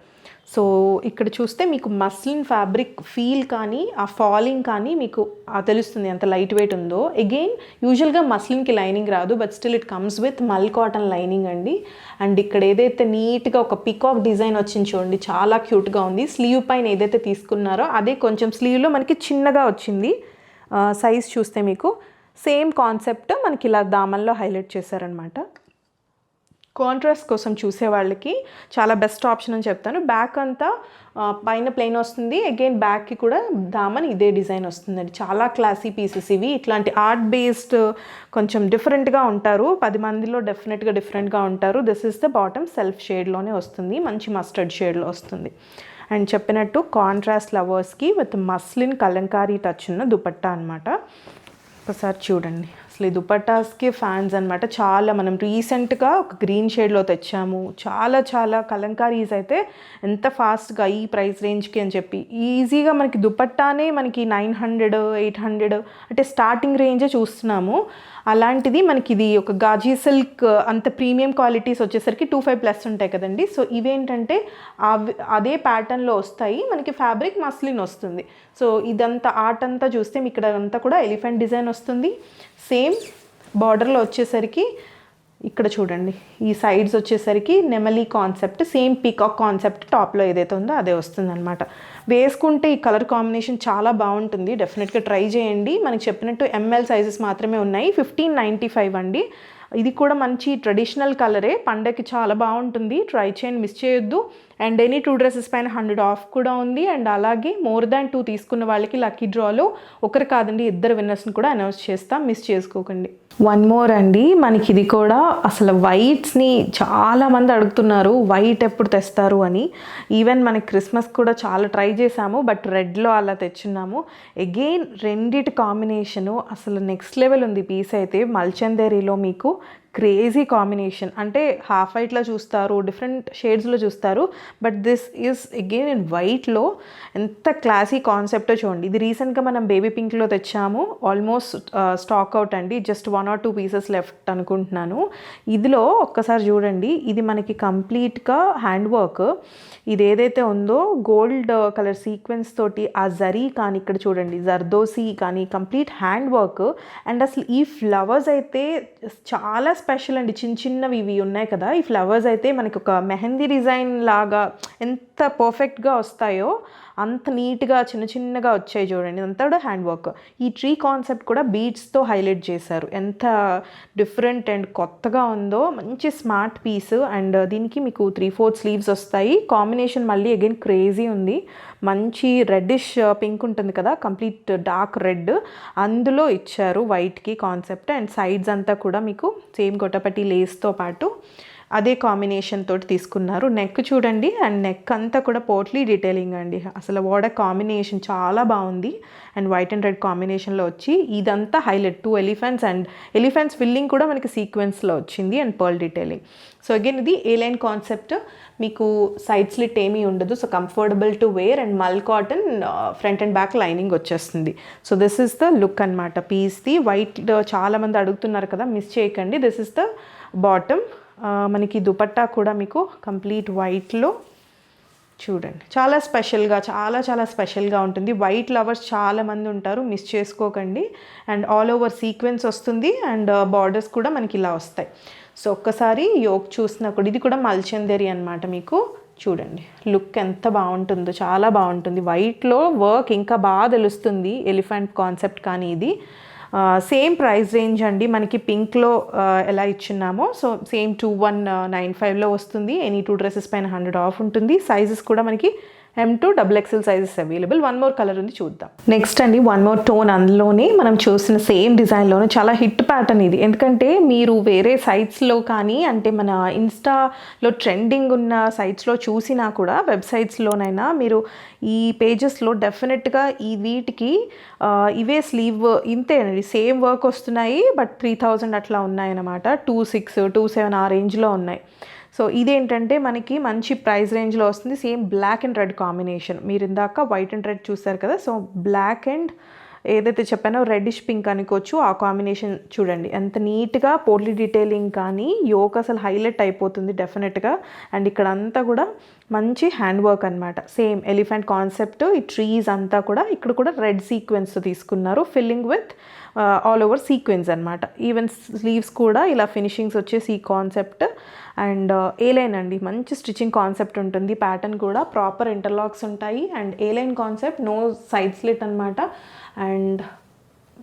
A: సో ఇక్కడ చూస్తే మీకు మస్లిన్ ఫ్యాబ్రిక్ ఫీల్ కానీ ఆ ఫాలింగ్ కానీ మీకు తెలుస్తుంది ఎంత లైట్ వెయిట్ ఉందో. అగైన్ యూజువల్గా మస్లిన్కి లైనింగ్ రాదు, but still it comes with మల్ కాటన్ లైనింగ్ అండి. అండ్ ఇక్కడ ఏదైతే నీట్గా ఒక పికాక్ డిజైన్ వచ్చింది చూడండి, చాలా క్యూట్గా ఉంది. స్లీవ్ పైన ఏదైతే తీసుకున్నారో అదే కొంచెం స్లీవ్లో మనకి చిన్నగా వచ్చింది. సైజ్ చూస్తే మీకు సేమ్ కాన్సెప్ట్ మనకి ఇలా దామన్లో హైలైట్ చేశారనమాట. కాంట్రాస్ట్ కోసం చూసే వాళ్ళకి చాలా బెస్ట్ ఆప్షన్ అని చెప్తాను. బ్యాక్ అంతా పైన ప్లెయిన్ వస్తుంది, అగైన్ బ్యాక్కి కూడా దామన్ ఇదే డిజైన్ వస్తుందండి. చాలా క్లాసీ పీసెస్ ఇవి. ఇట్లాంటి ఆర్ట్ బేస్డ్ కొంచెం డిఫరెంట్గా ఉంటారు, 10 మందిలో డెఫినెట్గా డిఫరెంట్గా ఉంటారు. This is the bottom, self షేడ్లోనే వస్తుంది, మంచి మస్టర్డ్ షేడ్లో వస్తుంది. అండ్ చెప్పినట్టు కాంట్రాస్ట్ లవర్స్కి విత్ మస్లిన్ కలంకారీ టచ్ ఉన్న దుపట్టా అనమాట. ఒకసారి చూడండి, అసలు ఈ దుపట్టాస్కి ఫ్యాన్స్ అనమాట. చాలా మనం రీసెంట్గా ఒక గ్రీన్ షేడ్లో తెచ్చాము. చాలా కలంకారీస్ అయితే ఎంత ఫాస్ట్గా ఈ ప్రైస్ రేంజ్కి అని చెప్పి ఈజీగా మనకి దుపట్టానే మనకి 900, 800 అంటే స్టార్టింగ్ రేంజే చూస్తున్నాము. అలాంటిది మనకి ఇది ఒక గాజీ సిల్క్ అంత ప్రీమియం క్వాలిటీస్ వచ్చేసరికి 25+ ఉంటాయి కదండి. సో ఇవేంటంటే అదే ప్యాటర్న్లో వస్తాయి, మనకి ఫ్యాబ్రిక్ మస్లిన్ వస్తుంది. సో ఇదంతా ఆర్ట్ అంతా చూస్తే మీకు ఇక్కడ అంతా కూడా ఎలిఫెంట్ డిజైన్ వస్తుంది. సేమ్ బార్డర్లో వచ్చేసరికి ఇక్కడ చూడండి, ఈ సైడ్స్ వచ్చేసరికి నెమలి కాన్సెప్ట్, సేమ్ పీకాక్ కాన్సెప్ట్ టాప్లో ఏదైతే ఉందో అదే వస్తుంది అనమాట. వేసుకుంటే ఈ కలర్ కాంబినేషన్ చాలా బాగుంటుంది, డెఫినెట్గా ట్రై చేయండి. మనకి చెప్పినట్టు ML సైజెస్ మాత్రమే ఉన్నాయి. 1595 అండి. ఇది కూడా మంచి ట్రెడిషనల్ కలరే, పండగకి చాలా బాగుంటుంది. ట్రై చేయండి, మిస్ చేయొద్దు. అండ్ ఎనీ 2 డ్రెస్సెస్ పైన 100 ఆఫ్ కూడా ఉంది. అండ్ అలాగే మోర్ దాన్ 2 తీసుకున్న వాళ్ళకి లక్కీ డ్రాలో ఒకరు కాదండి 2 విన్నర్స్ని కూడా అనౌన్స్ చేస్తాం, మిస్ చేసుకోకండి. వన్ మోర్ అండి, మనకి ఇది కూడా అసలు వైట్స్ని చాలామంది అడుగుతున్నారు, వైట్ ఎప్పుడు తెస్తారు అని. ఈవెన్ మనకి క్రిస్మస్ కూడా చాలా ట్రై చేసాము, బట్ రెడ్లో అలా తెచ్చున్నాము. అగైన్ రెండిటి కాంబినేషను అసలు నెక్స్ట్ లెవెల్ ఉంది. పీస్ అయితే మల్చందేరిలో మీకు క్రేజీ కాంబినేషన్, అంటే హాఫ్ వైట్లో చూస్తారు, డిఫరెంట్ షేడ్స్లో చూస్తారు, but this is again in వైట్లో. ఎంత క్లాసీ కాన్సెప్టో చూడండి. ఇది రీసెంట్గా మనం బేబీ పింక్లో తెచ్చాము, ఆల్మోస్ట్ స్టాక్ అవుట్ అండి. జస్ట్ 1 or 2 పీసెస్ లెఫ్ట్ అనుకుంటున్నాను. ఇదిలో ఒక్కసారి చూడండి, ఇది మనకి కంప్లీట్గా హ్యాండ్ వర్క్. ఇది ఏదైతే ఉందో గోల్డ్ కలర్ సీక్వెన్స్ తోటి ఆ జరీ కానీ ఇక్కడ చూడండి జర్దోసి కానీ కంప్లీట్ హ్యాండ్ వర్క్. అండ్ అసలు ఈ ఫ్లవర్స్ అయితే చాలా స్పెషల్ అండి. చిన్నవి ఇవి ఉన్నాయి కదా, ఈ ఫ్లవర్స్ అయితే మనకి ఒక మెహందీ డిజైన్ లాగా ఎంత పర్ఫెక్ట్గా వస్తాయో అంత నీట్గా చిన్నగా వచ్చాయి చూడండి. అంతా కూడా హ్యాండ్ వర్క్. ఈ ట్రీ కాన్సెప్ట్ కూడా బీడ్స్తో హైలైట్ చేశారు. ఎంత డిఫరెంట్ అండ్ కొత్తగా ఉందో, మంచి స్మార్ట్ పీస్. అండ్ దీనికి మీకు 3/4 స్లీవ్స్ వస్తాయి. కాంబినేషన్ మళ్ళీ అగైన్ క్రేజీ ఉంది. మంచి రెడ్డిష్ పింక్ ఉంటుంది కదా, కంప్లీట్ డార్క్ రెడ్, అందులో ఇచ్చారు వైట్కి కాన్సెప్ట్. అండ్ సైడ్స్ అంతా కూడా మీకు సేమ్ గొట్టపట్టి లేస్తో పాటు అదే కాంబినేషన్ తోటి తీసుకున్నారు. నెక్ చూడండి, అండ్ నెక్ అంతా కూడా పోట్లీ డీటెయిలింగ్ అండి. అసలు వాడ కాంబినేషన్ చాలా బాగుంది. అండ్ వైట్ అండ్ రెడ్ కాంబినేషన్లో వచ్చి ఇదంతా highlight 2 elephants and elephants filling కూడా మనకి సీక్వెన్స్లో వచ్చింది and pearl detailing. So again ఇది ఏ లైన్ కాన్సెప్ట్, మీకు సైడ్ స్లిట్ ఏమీ ఉండదు. So comfortable to wear and mul cotton front and back lining వచ్చేస్తుంది. So this is the look అనమాట పీస్ది. వైట్ చాలామంది అడుగుతున్నారు కదా, మిస్ చేయకండి. This is the bottom. మనకి దుపట్టా కూడా మీకు కంప్లీట్ వైట్లో చూడండి, చాలా స్పెషల్గా చాలా స్పెషల్గా ఉంటుంది. వైట్ లవర్స్ చాలామంది ఉంటారు, మిస్ చేసుకోకండి. అండ్ ఆల్ ఓవర్ సీక్వెన్స్ వస్తుంది అండ్ బార్డర్స్ కూడా మనకి ఇలా వస్తాయి. సో ఒక్కసారి యోక్ చూసినా కూడా, ఇది కూడా మల్చందేరి అనమాట. మీకు చూడండి లుక్ ఎంత బాగుంటుందో, చాలా బాగుంటుంది. వైట్లో వర్క్ ఇంకా బాగా తెలుస్తుంది, ఎలిఫెంట్ కాన్సెప్ట్. కానీ ఇది సేమ్ ప్రైస్ రేంజ్ అండి, మనకి పింక్లో ఎలా ఇచ్చున్నామో సో సేమ్ 2195లో వస్తుంది. ఎనీ 2 డ్రెస్సెస్ పైన 100 ఆఫ్ ఉంటుంది. సైజెస్ కూడా మనకి M to XXL sizes available. 1 more colour ఉంది, చూద్దాం. నెక్స్ట్ అండి 1 మోర్ టోన్. అందులోనే మనం చూసిన సేమ్ డిజైన్లోనే చాలా హిట్ ప్యాటర్న్ ఇది. ఎందుకంటే మీరు వేరే సైట్స్లో కానీ, అంటే మన ఇన్స్టాలో ట్రెండింగ్ ఉన్న సైట్స్లో చూసినా కూడా, వెబ్సైట్స్లోనైనా మీరు ఈ పేజెస్లో డెఫినెట్గా ఈ వీటికి ఇవే స్లీవ్ ఇంతే అండి, సేమ్ వర్క్ వస్తున్నాయి. బట్ 3000 అట్లా ఉన్నాయన్నమాట. 2600, 2700 ఆ రేంజ్లో ఉన్నాయి. సో ఇదేంటంటే మనకి మంచి ప్రైస్ రేంజ్లో వస్తుంది. Same black and red combination. మీరు ఇందాక వైట్ అండ్ రెడ్ చూసారు కదా, సో బ్లాక్ అండ్ ఏదైతే చెప్పానో రెడ్డిష్ పింక్ అనుకోవచ్చు, ఆ కాంబినేషన్ చూడండి ఎంత నీట్గా పోట్లీ డీటెయిలింగ్. కానీ యోక్ అసలు హైలైట్ అయిపోతుంది డెఫినెట్గా. అండ్ ఇక్కడ అంతా కూడా మంచి హ్యాండ్ వర్క్ అనమాట. Same elephant concept. ఈ ట్రీస్ అంతా కూడా ఇక్కడ కూడా రెడ్ సీక్వెన్స్ తీసుకున్నారు, filling with all over sequence అనమాట. ఈవెన్ స్లీవ్స్ కూడా ఇలా ఫినిషింగ్స్ వచ్చేసి ఈ కాన్సెప్ట్. అండ్ ఏ లైన్ అండి, మంచి స్టిచ్చింగ్ కాన్సెప్ట్ ఉంటుంది. ప్యాటర్న్ కూడా ప్రాపర్ ఇంటర్లాక్స్ ఉంటాయి. And A line concept, no side slit అనమాట. అండ్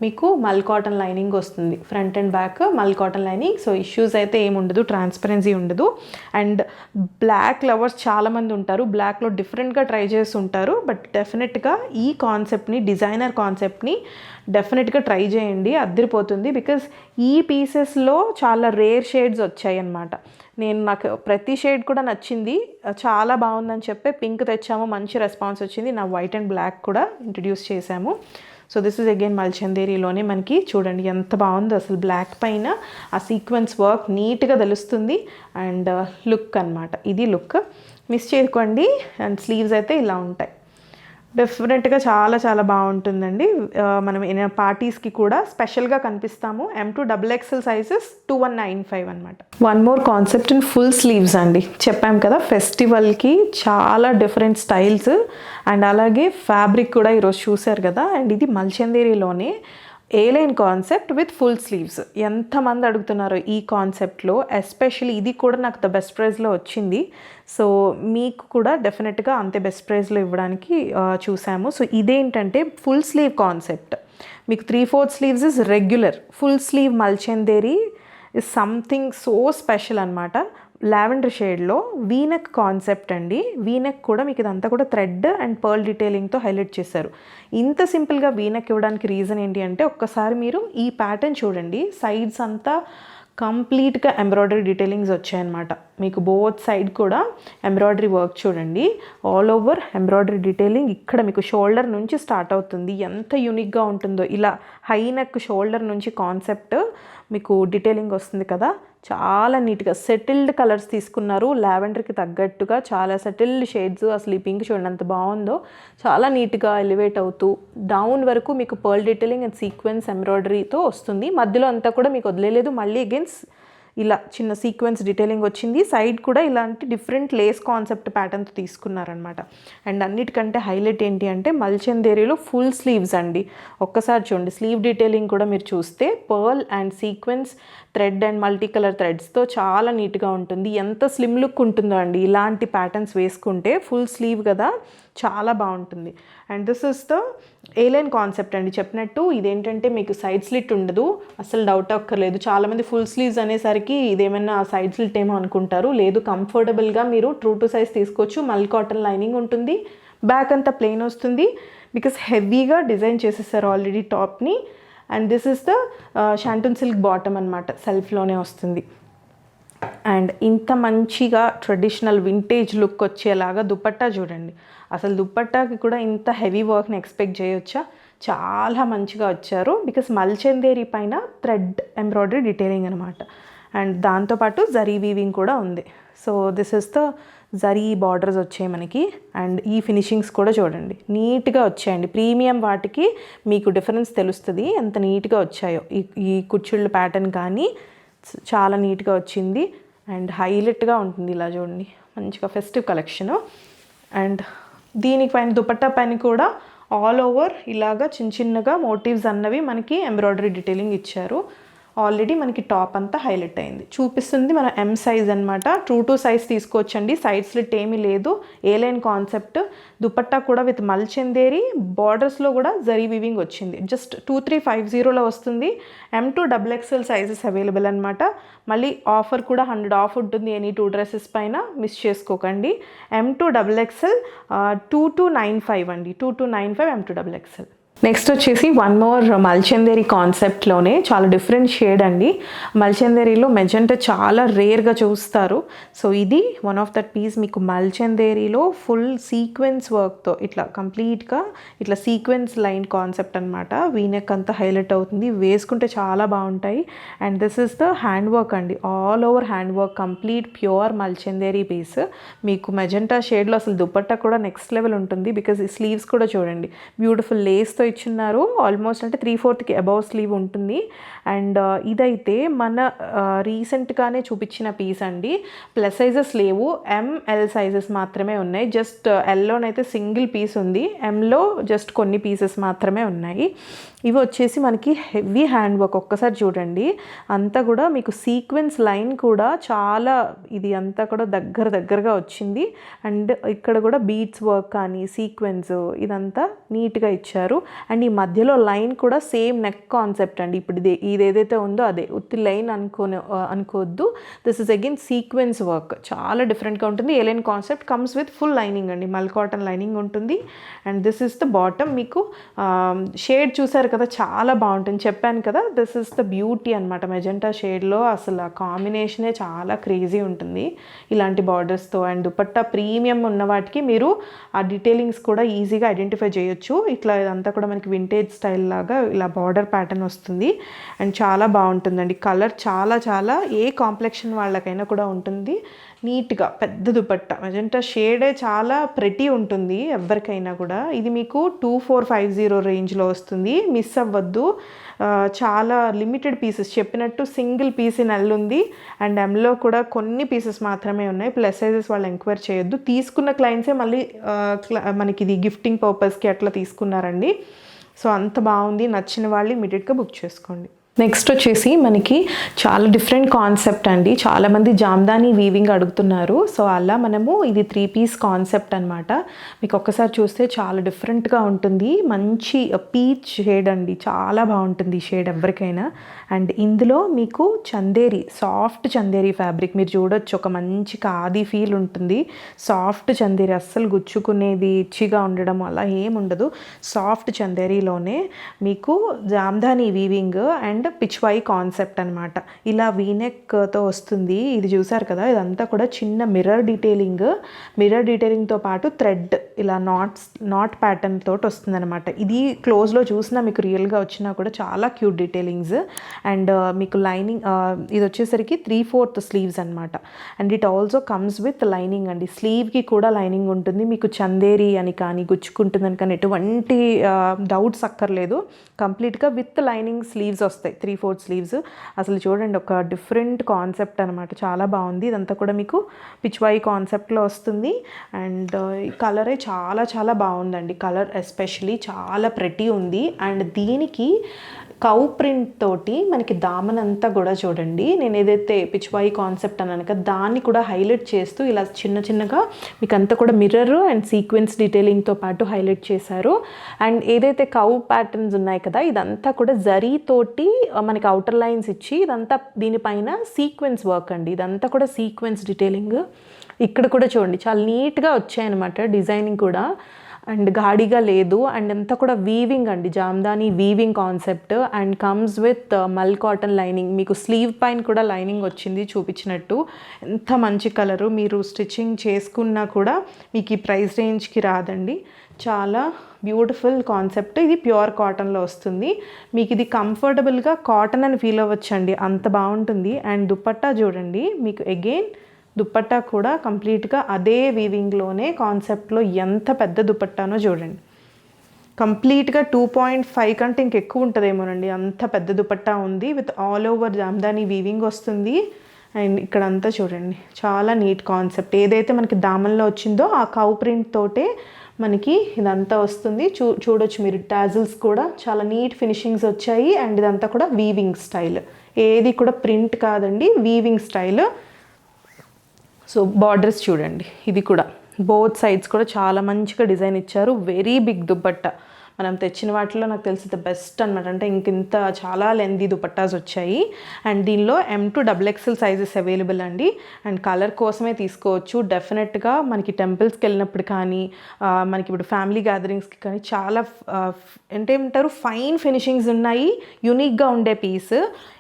A: మీకు మల్ కాటన్ లైనింగ్ వస్తుంది, front and back mul cotton lining. So issues అయితే ఏమి ఉండదు, ట్రాన్స్పరెన్సీ ఉండదు. అండ్ బ్లాక్ లవర్స్ చాలామంది ఉంటారు, బ్లాక్లో డిఫరెంట్గా ట్రై చేసి ఉంటారు. బట్ డెఫినెట్గా ఈ కాన్సెప్ట్ని, డిజైనర్ కాన్సెప్ట్ని డెఫినెట్గా ట్రై చేయండి, అద్దరిపోతుంది. బికాజ్ ఈ పీసెస్లో చాలా రేర్ షేడ్స్ వచ్చాయి అన్నమాట. నాకు ప్రతి షేడ్ కూడా నచ్చింది, చాలా బాగుందని చెప్పి పింక్ తెచ్చాము, మంచి రెస్పాన్స్ వచ్చింది. నా వైట్ అండ్ బ్లాక్ కూడా ఇంట్రడ్యూస్ చేశాము. సో దిస్ ఇస్ అగైన్ మల్చందేరిలోనే మనకి చూడండి ఎంత బాగుందో అసలు. బ్లాక్ పైన ఆ సీక్వెన్స్ వర్క్ నీట్గా తెలుస్తుంది. అండ్ లుక్ అనమాట, ఇది లుక్, మిస్ చేయకండి. అండ్ స్లీవ్స్ అయితే ఇలా ఉంటాయి. డెఫినెట్గా చాలా బాగుంటుందండి. మనం పార్టీస్కి కూడా స్పెషల్గా కనిపిస్తాము. M to XXL సైజెస్ 2195 అనమాట. 1 more concept in full sleeves అండి. చెప్పాం కదా ఫెస్టివల్కి చాలా డిఫరెంట్ స్టైల్స్. అండ్ అలాగే ఫ్యాబ్రిక్ కూడా ఈరోజు చూసారు కదా. అండ్ ఇది మల్చందేరిలోనే A line concept with full sleeves. ఎంతమంది అడుగుతున్నారో ఈ కాన్సెప్ట్లో. ఎస్పెషల్లీ ఇది కూడా నాకు ద బెస్ట్ ప్రైస్లో వచ్చింది. సో మీకు కూడా డెఫినెట్గా అంతే బెస్ట్ ప్రైస్లో ఇవ్వడానికి చూసాము. సో ఇదేంటంటే ఫుల్ స్లీవ్ కాన్సెప్ట్. మీకు 3/4 sleeves is regular. Full sleeve Mulchanderi is something so special అనమాట. లావెండర్ షేడ్లో వీనెక్ కాన్సెప్ట్ అండి. వీనెక్ కూడా మీకు ఇదంతా కూడా థ్రెడ్ అండ్ పర్ల్ డీటెయిలింగ్తో హైలైట్ చేశారు. ఇంత సింపుల్గా వీనెక్ ఇవ్వడానికి రీజన్ ఏంటి అంటే, ఒక్కసారి మీరు ఈ ప్యాటర్న్ చూడండి. సైడ్స్ అంతా కంప్లీట్గా ఎంబ్రాయిడరీ డీటెయిలింగ్స్ వచ్చాయన్నమాట. మీకు బోత్ సైడ్ కూడా ఎంబ్రాయిడరీ వర్క్ చూడండి, ఆల్ ఓవర్ ఎంబ్రాయిడరీ డీటెయిలింగ్. ఇక్కడ మీకు షోల్డర్ నుంచి స్టార్ట్ అవుతుంది. ఎంత యూనిక్గా ఉంటుందో, ఇలా హై నెక్ షోల్డర్ నుంచి కాన్సెప్ట్ మీకు డీటెయిలింగ్ వస్తుంది కదా. చాలా నీట్గా సెటిల్డ్ కలర్స్ తీసుకున్నారు, లావెండర్కి తగ్గట్టుగా చాలా సెటిల్డ్ షేడ్స్. అసలు ఈ పింక్ చూడండి ఎంత బాగుందో, చాలా నీట్గా ఎలివేట్ అవుతూ డౌన్ వరకు మీకు పర్ల్ డీటెయిలింగ్ అండ్ సీక్వెన్స్ ఎంబ్రాయిడరీతో వస్తుంది. మధ్యలో అంతా కూడా మీకు వదిలేదు, మళ్ళీ అగైన్స్ ఇలా చిన్న సీక్వెన్స్ డీటెయిలింగ్ వచ్చింది. సైడ్ కూడా ఇలాంటి డిఫరెంట్ లేస్ కాన్సెప్ట్ ప్యాటర్న్తో తీసుకున్నారనమాట. అండ్ అన్నిటికంటే హైలైట్ ఏంటి అంటే మల్చందేరిలో ఫుల్ స్లీవ్స్ అండి. ఒక్కసారి చూడండి స్లీవ్ డీటెయిలింగ్ కూడా మీరు చూస్తే pearl and sequence thread and multi colour థ్రెడ్స్తో చాలా నీట్గా ఉంటుంది. ఎంత స్లిమ్ లుక్ ఉంటుందో అండి ఇలాంటి ప్యాటర్న్స్ వేసుకుంటే. ఫుల్ స్లీవ్ కదా, చాలా బాగుంటుంది. And this is the A line concept అండి. చెప్పినట్టు ఇదేంటంటే మీకు సైడ్ స్లిట్ ఉండదు, అసలు డౌట్ అక్కర్లేదు. చాలామంది ఫుల్ స్లీవ్స్ అనేసరికి ఇదేమైనా సైడ్ స్లిట్ ఏమో అనుకుంటారు. లేదు, కంఫర్టబుల్గా మీరు ట్రూ టు సైజ్ తీసుకోవచ్చు. మల్ కాటన్ లైనింగ్ ఉంటుంది, బ్యాక్ అంతా ప్లెయిన్ వస్తుంది. బికాస్ హెవీగా డిజైన్ చేసేసారు ఆల్రెడీ టాప్ని. And this is the షాంటూన్ silk bottom అనమాట, సెల్ఫ్లోనే వస్తుంది. అండ్ ఇంత మంచిగా ట్రెడిషనల్ వింటేజ్ లుక్ వచ్చేలాగా దుపట్టా చూడండి. అసలు దుపట్టాకి కూడా ఇంత హెవీ వర్క్ని ఎక్స్పెక్ట్ చేయొచ్చా? చాలా మంచిగా వచ్చారు. బికాస్ మల్చందేరి పైన థ్రెడ్ ఎంబ్రాయిడరీ డీటెయిలింగ్ అనమాట. అండ్ దాంతోపాటు జరీ వీవింగ్ కూడా ఉంది. So this is the zari borders వచ్చాయి మనకి. అండ్ ఈ ఫినిషింగ్స్ కూడా చూడండి, నీట్గా వచ్చాయండి. ప్రీమియం వాటికి మీకు డిఫరెన్స్ తెలుస్తుంది ఎంత నీట్గా వచ్చాయో. ఈ కుచ్చుళ్ళ ప్యాటర్న్ కానీ చాలా నీట్గా వచ్చింది అండ్ హైలైట్గా ఉంటుంది. ఇలా చూడండి, మంచిగా ఫెస్టివ్ కలెక్షను. అండ్ దీనికి పైన దుపట్టా పైన కూడా ఆల్ ఓవర్ ఇలాగా చిన్న చిన్నగా మోటివ్స్ అన్నవి మనకి ఎంబ్రాయిడరీ డీటెయిలింగ్ ఇచ్చారు. ఆల్రెడీ మనకి టాప్ అంతా హైలైట్ అయింది. చూపిస్తుంది మన ఎం సైజ్ అనమాట. 2 సైజ్ తీసుకోవచ్చండి. సైడ్ స్లిట్ ఏమీ లేదు, ఏ లైన్ కాన్సెప్ట్. దుపట్టా కూడా విత్ మల్చందేరి బార్డర్స్లో కూడా జరీ వీవింగ్ వచ్చింది. జస్ట్ 2350లో వస్తుంది. M2 XXL సైజెస్ అవైలబుల్ అనమాట. మళ్ళీ ఆఫర్ కూడా 100 ఆఫ్ ఉంటుంది ఎనీ 2 డ్రెస్సెస్ పైన, మిస్ చేసుకోకండి. M2 XXL 2295 అండి, 2295 M2 XXL. నెక్స్ట్ వచ్చేసి వన్ మోర్ మల్చందేరి కాన్సెప్ట్లోనే చాలా డిఫరెంట్ షేడ్ అండి. మల్చందేరిలో మెజెంటా చాలా రేర్గా చూస్తారు. సో ఇది వన్ ఆఫ్ దట్ పీస్. మీకు మల్చందేరిలో ఫుల్ సీక్వెన్స్ వర్క్తో ఇట్లా కంప్లీట్గా ఇట్లా సీక్వెన్స్ లైన్ కాన్సెప్ట్ అనమాట. వీనెక్ అంతా హైలైట్ అవుతుంది, వేసుకుంటే చాలా బాగుంటాయి. And this is the hand work అండి, all over hand work, complete pure Mulchanderi piece. మీకు మెజెంటా షేడ్లో అసలు దుపట్టా కూడా నెక్స్ట్ లెవెల్ ఉంటుంది. బికాజ్ ఈ స్లీవ్స్ కూడా చూడండి, బ్యూటిఫుల్ లేస్తో ఇచ్చున్నారు. ఆల్మోస్ట్ అంటే 3/4కి అబౌవ్ స్లీవ్ ఉంటుంది. అండ్ ఇదైతే మన రీసెంట్గానే చూపించిన పీస్ అండి. ప్లస్ సైజెస్ లేవు, ML సైజెస్ మాత్రమే ఉన్నాయి. జస్ట్ ఎల్లోనైతే సింగిల్ పీస్ ఉంది, ఎంలో జస్ట్ కొన్ని పీసెస్ మాత్రమే ఉన్నాయి. ఇవి వచ్చేసి మనకి హెవీ హ్యాండ్ వర్క్. ఒక్కసారి చూడండి, అంతా కూడా మీకు సీక్వెన్స్ లైన్ కూడా చాలా, ఇది అంతా కూడా దగ్గరగా వచ్చింది. అండ్ ఇక్కడ కూడా బీడ్స్ వర్క్ కానీ సీక్వెన్స్ ఇదంతా నీట్గా ఇచ్చారు. అండ్ ఈ మధ్యలో లైన్ కూడా సేమ్ నెక్ కాన్సెప్ట్ అండి. ఇప్పుడు ఇది ఏదైతే ఉందో అదే, ఉత్తి లైన్ అనుకోవద్దు. This is again sequence work, చాలా డిఫరెంట్గా ఉంటుంది. A line concept comes with full lining అండి, మల్ కాటన్ లైనింగ్ ఉంటుంది. And this is the bottom. మీకు షేడ్ చూసారు కదా, చాలా బాగుంటుంది. చెప్పాను కదా, దిస్ ఇస్ ద బ్యూటీ అనమాట. మెజెంటా షేడ్లో అసలు ఆ కాంబినేషనే చాలా క్రేజీ ఉంటుంది ఇలాంటి బార్డర్స్తో. అండ్ దుపట్టా ప్రీమియం ఉన్న వాటికి మీరు ఆ డీటెయిలింగ్స్ కూడా ఈజీగా ఐడెంటిఫై చేయొచ్చు. ఇట్లా ఇదంతా కూడా మనకి వింటేజ్ స్టైల్ లాగా ఇలా బార్డర్ ప్యాటర్న్ వస్తుంది. అండ్ చాలా బాగుంటుందండి. కలర్ చాలా ఏ కాంప్లెక్షన్ వాళ్ళకైనా కూడా ఉంటుంది. నీట్గా పెద్ద దుపట్టా, మెజెంటా షేడే చాలా ప్రెటీ ఉంటుంది ఎవరికైనా కూడా. ఇది మీకు 2450 రేంజ్లో వస్తుంది, మిస్ అవ్వద్దు. చాలా లిమిటెడ్ పీసెస్, చెప్పినట్టు సింగిల్ పీస్ ఇన్ ఎల్ ఉంది. అండ్ ఎంలో కూడా కొన్ని పీసెస్ మాత్రమే ఉన్నాయి. ప్లస్ సైజెస్ వాళ్ళు ఎంక్వైరీ చేయొద్దు. తీసుకున్న క్లయింట్సే మళ్ళీ మనకి ఇది గిఫ్టింగ్ పర్పస్కి అట్లా తీసుకున్నారండి. సో అంత బాగుంది, నచ్చిన వాళ్ళు ఇమీడియట్గా బుక్ చేసుకోండి. నెక్స్ట్ వచ్చేసి మనకి చాలా డిఫరెంట్ కాన్సెప్ట్ అండి. చాలామంది జామ్దాని వీవింగ్ అడుగుతున్నారు. సో అలా మనము ఇది 3 పీస్ కాన్సెప్ట్ అనమాట. మీకు ఒక్కసారి చూస్తే చాలా డిఫరెంట్గా ఉంటుంది. మంచి పీచ్ షేడ్ అండి, చాలా బాగుంటుంది ఈ షేడ్ ఎవరికైనా. అండ్ ఇందులో మీకు చందేరి, సాఫ్ట్ చందేరి ఫ్యాబ్రిక్ మీరు చూడొచ్చు. ఒక మంచి ఖాదీ ఫీల్ ఉంటుంది. సాఫ్ట్ చందేరి, అస్సలు గుచ్చుకునేది ఇచ్చిగా ఉండడం అలా ఏముండదు. సాఫ్ట్ చందేరిలోనే మీకు Jamdani weaving and Pichwai concept అనమాట. ఇలా వీనెక్తో వస్తుంది. ఇది చూసారు కదా, ఇదంతా కూడా చిన్న మిర్రర్ డీటెయిలింగ్తో పాటు థ్రెడ్ ఇలా నాట్ ప్యాటర్న్ తోటి వస్తుంది అనమాట. ఇది క్లోజ్లో చూసినా మీకు రియల్గా వచ్చినా కూడా చాలా క్యూట్ డీటెయిలింగ్స్. అండ్ మీకు లైనింగ్ ఇది వచ్చేసరికి 3/4 స్లీవ్స్ అనమాట. And it also comes with lining అండి. స్లీవ్కి కూడా లైనింగ్ ఉంటుంది. మీకు చందేరి అని కానీ గుచ్చుకుంటుందని కానీ ఎటువంటి డౌట్స్ అక్కర్లేదు. కంప్లీట్గా విత్ లైనింగ్ స్లీవ్స్ వస్తాయి, 3/4 స్లీవ్స్. అసలు చూడండి, ఒక డిఫరెంట్ కాన్సెప్ట్ అనమాట, చాలా బాగుంది. ఇదంతా కూడా మీకు పిచ్వాయి కాన్సెప్ట్లో వస్తుంది. అండ్ ఈ కలరే చాలా బాగుందండి. కలర్ ఎస్పెషలీ చాలా ప్రెటీ ఉంది. అండ్ దీనికి కౌ ప్రింట్ తోటి మనకి దామన్ అంతా కూడా చూడండి, నేను ఏదైతే పిచ్వాయి కాన్సెప్ట్ అన్నాను కదా, దాన్ని కూడా హైలైట్ చేస్తూ ఇలా చిన్నగా మీకు అంతా కూడా మిర్రర్ అండ్ సీక్వెన్స్ డీటెయిలింగ్తో పాటు హైలైట్ చేశారు. అండ్ ఏదైతే కౌ ప్యాటర్న్స్ ఉన్నాయి కదా, ఇదంతా కూడా జరీ తోటి మనకి అవుటర్ లైన్స్ ఇచ్చి ఇదంతా దీనిపైన సీక్వెన్స్ వర్క్ అండి. ఇదంతా కూడా సీక్వెన్స్ డీటెయిలింగ్. ఇక్కడ కూడా చూడండి, చాలా నీట్గా వచ్చాయన్నమాట డిజైనింగ్ కూడా. అండ్ గాడిగా లేదు. అండ్ అంతా కూడా వీవింగ్ అండి, Jamdani weaving concept. And comes with మల్ కాటన్ లైనింగ్. మీకు స్లీవ్ పైన కూడా లైనింగ్ వచ్చింది చూపించినట్టు. ఎంత మంచి కలరు. మీరు స్టిచ్చింగ్ చేసుకున్నా కూడా మీకు ఈ ప్రైస్ రేంజ్కి రాదండి. చాలా బ్యూటిఫుల్ కాన్సెప్ట్. ఇది ప్యూర్ కాటన్లో వస్తుంది. మీకు ఇది కంఫర్టబుల్గా కాటన్ అని ఫీల్ అవ్వచ్చండి, అంత బాగుంటుంది. అండ్ దుపట్టా చూడండి, మీకు అగైన్ దుపట్టా కూడా కంప్లీట్గా అదే వీవింగ్లోనే కాన్సెప్ట్లో ఎంత పెద్ద దుపట్టానో చూడండి. కంప్లీట్గా 2.5 కంటే ఇంకెక్కువ ఉంటుందేమోనండి, అంత పెద్ద దుపట్టా ఉంది. With all over Jamdani weaving వస్తుంది. అండ్ ఇక్కడంతా చూడండి, చాలా నీట్ కాన్సెప్ట్. ఏదైతే మనకి దామన్లో వచ్చిందో ఆ కౌ ప్రింట్ తోటే మనకి ఇదంతా వస్తుంది. చూడొచ్చు మీరు, టాజిల్స్ కూడా చాలా నీట్ ఫినిషింగ్స్ వచ్చాయి. అండ్ ఇదంతా కూడా వీవింగ్ స్టైల్, ఏది కూడా ప్రింట్ కాదండి, వీవింగ్ స్టైల్. సో బార్డర్స్ చూడండి, ఇది కూడా బోత్ సైడ్స్ కూడా చాలా మంచిగా డిజైన్ ఇచ్చారు. Very big dupatta. మనం తెచ్చిన వాటిలో నాకు తెలిసి ద బెస్ట్ అనమాట. అంటే ఇంత చాలా లెందీ దుపట్టాస్ వచ్చాయి. అండ్ దీనిలో M2XXL సైజెస్ అవైలబుల్ అండి. అండ్ కలర్ కోసమే తీసుకోవచ్చు. డెఫినెట్గా మనకి టెంపుల్స్కి వెళ్ళినప్పుడు కానీ, మనకి ఇప్పుడు ఫ్యామిలీ గ్యాదరింగ్స్కి కానీ చాలా ఏంటంటారు ఫైన్ ఫినిషింగ్స్ ఉన్నాయి. యూనిక్గా ఉండే పీస్.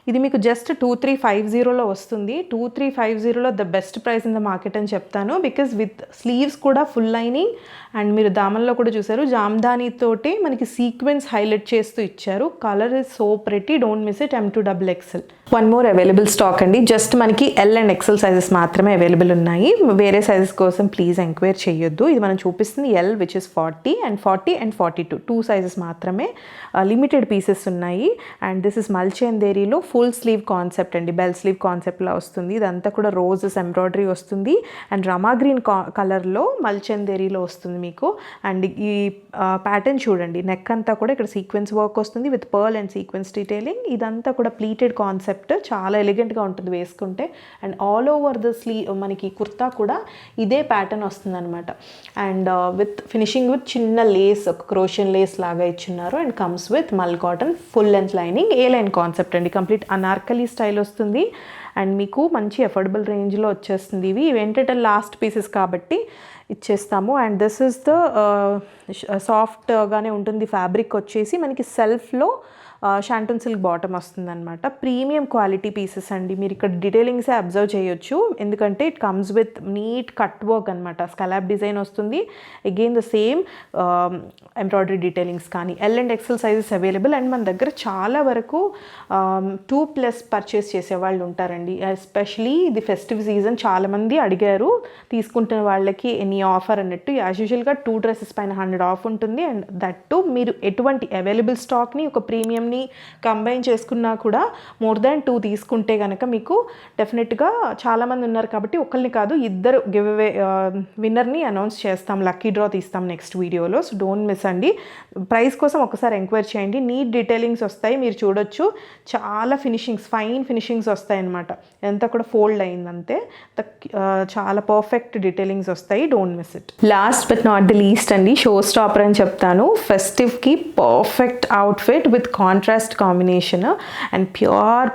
A: ఇది మీకు జస్ట్ 2350లో వస్తుంది. 2350లో the best price in the market అని చెప్తాను. బికాజ్ విత్ స్లీవ్స్ కూడా ఫుల్ లైనింగ్. అండ్ మీరు దామన్లో కూడా చూసారు, జామ్దాని తోటి మనకి సీక్వెన్స్ హైలైట్ చేస్తూ ఇచ్చారు. Colour is so pretty, don't miss it. M2XXL. One more available stock అండి. జస్ట్ మనకి L అండ్ XL సైజెస్ మాత్రమే అవైలబుల్ ఉన్నాయి. వేరే సైజెస్ కోసం ప్లీజ్ ఎంక్వైరీ చేయొద్దు. ఇది మనం చూపిస్తుంది L, which is 40 and 42 2 sizes మాత్రమే. లిమిటెడ్ పీసెస్ ఉన్నాయి. అండ్ దిస్ ఇస్ మల్చేందేరీలో ఫుల్ స్లీవ్ కాన్సెప్ట్ అండి, బెల్ స్లీవ్ కాన్సెప్ట్లా వస్తుంది. ఇదంతా కూడా రోజెస్ ఎంబ్రాయిడరీ వస్తుంది. అండ్ రమా గ్రీన్ కలర్లో మల్చేందేరీలో వస్తుంది మీకు. అండ్ ఈ ప్యాటర్న్ చూడండి, నెక్ అంతా కూడా ఇక్కడ సీక్వెన్స్ వర్క్ వస్తుంది with pearl and sequence detailing. ఇదంతా కూడా ప్లీటెడ్ కాన్సెప్ట్, చాలా ఎలిగెంట్గా ఉంటుంది వేసుకుంటే. And all over the slew మనకి కుర్తా కూడా ఇదే ప్యాటర్న్ వస్తుంది అనమాట. అండ్ విత్ ఫినిషింగ్ విత్ చిన్న లేస్, ఒక క్రోషియన్ లేస్ లాగా ఇచ్చున్నారు. అండ్ కమ్స్ విత్ మల్ కాటన్ ఫుల్ లెంత్ లైనింగ్, ఏ లైన్ కాన్సెప్ట్ అండి. కంప్లీట్ అనార్కలి స్టైల్ వస్తుంది. అండ్ మీకు మంచి అఫోర్డబుల్ రేంజ్లో వచ్చేస్తుంది. ఇవి ఏంటంటే లాస్ట్ పీసెస్ కాబట్టి ఇచ్చేస్తాము. అండ్ దిస్ ఇస్ ద సాఫ్ట్గానే ఉంటుంది ఫ్యాబ్రిక్ వచ్చేసి. మనకి సెల్ఫ్లో షాంటూన్ సిల్క్ బాటమ్ వస్తుంది అనమాట. ప్రీమియం క్వాలిటీ పీసెస్ అండి. మీరు ఇక్కడ డీటెయిలింగ్సే అబ్జర్వ్ చేయొచ్చు, ఎందుకంటే it comes with neat cut work అనమాట. స్కలాప్ డిజైన్ వస్తుంది. Again the same embroidery detailings కానీ. L and XL sizes available. And మన దగ్గర చాలా వరకు 2+ పర్చేస్ చేసేవాళ్ళు ఉంటారండి. ఎస్పెషలీ ఇది ఫెస్టివ్ సీజన్, చాలామంది అడిగారు తీసుకుంటున్న వాళ్ళకి ఎనీ ఆఫర్ అన్నట్టు. యాజ్ యూజువల్గా 2 డ్రెస్సెస్ పైన 100 ఆఫ్ ఉంటుంది. అండ్ దట్ టు మీరు ఎటువంటి అవైలబుల్ స్టాక్ని ఒక ప్రీమియంని కంబైన్ చేసుకున్నా కూడా మోర్ దాన్ 2 తీసుకుంటే కనుక మీకు డెఫినెట్గా చాలామంది ఉన్నారు కాబట్టి ఒకరిని కాదు ఇద్దరు గివ్ అవే విన్నర్ని అనౌన్స్ చేస్తాం, లక్కీ డ్రా తీస్తాం నెక్స్ట్ వీడియోలో. సో డోంట్ మిస్ అండి. ప్రైస్ కోసం ఒకసారి ఎంక్వైరీ చేయండి. నీట్ డీటెయిలింగ్స్ వస్తాయి, మీరు చూడొచ్చు. చాలా ఫినిషింగ్స్, ఫైన్ ఫినిషింగ్స్ వస్తాయి అన్నమాట. ఎంత కూడా ఫోల్డ్ అయిందంతే, చాలా పర్ఫెక్ట్ డీటెయిలింగ్స్ వస్తాయి. Don't miss it. Last but not the least అండి, షో స్టాపర్ అని చెప్తాను. ఫెస్టివ్కి perfect outfit with contrast combination and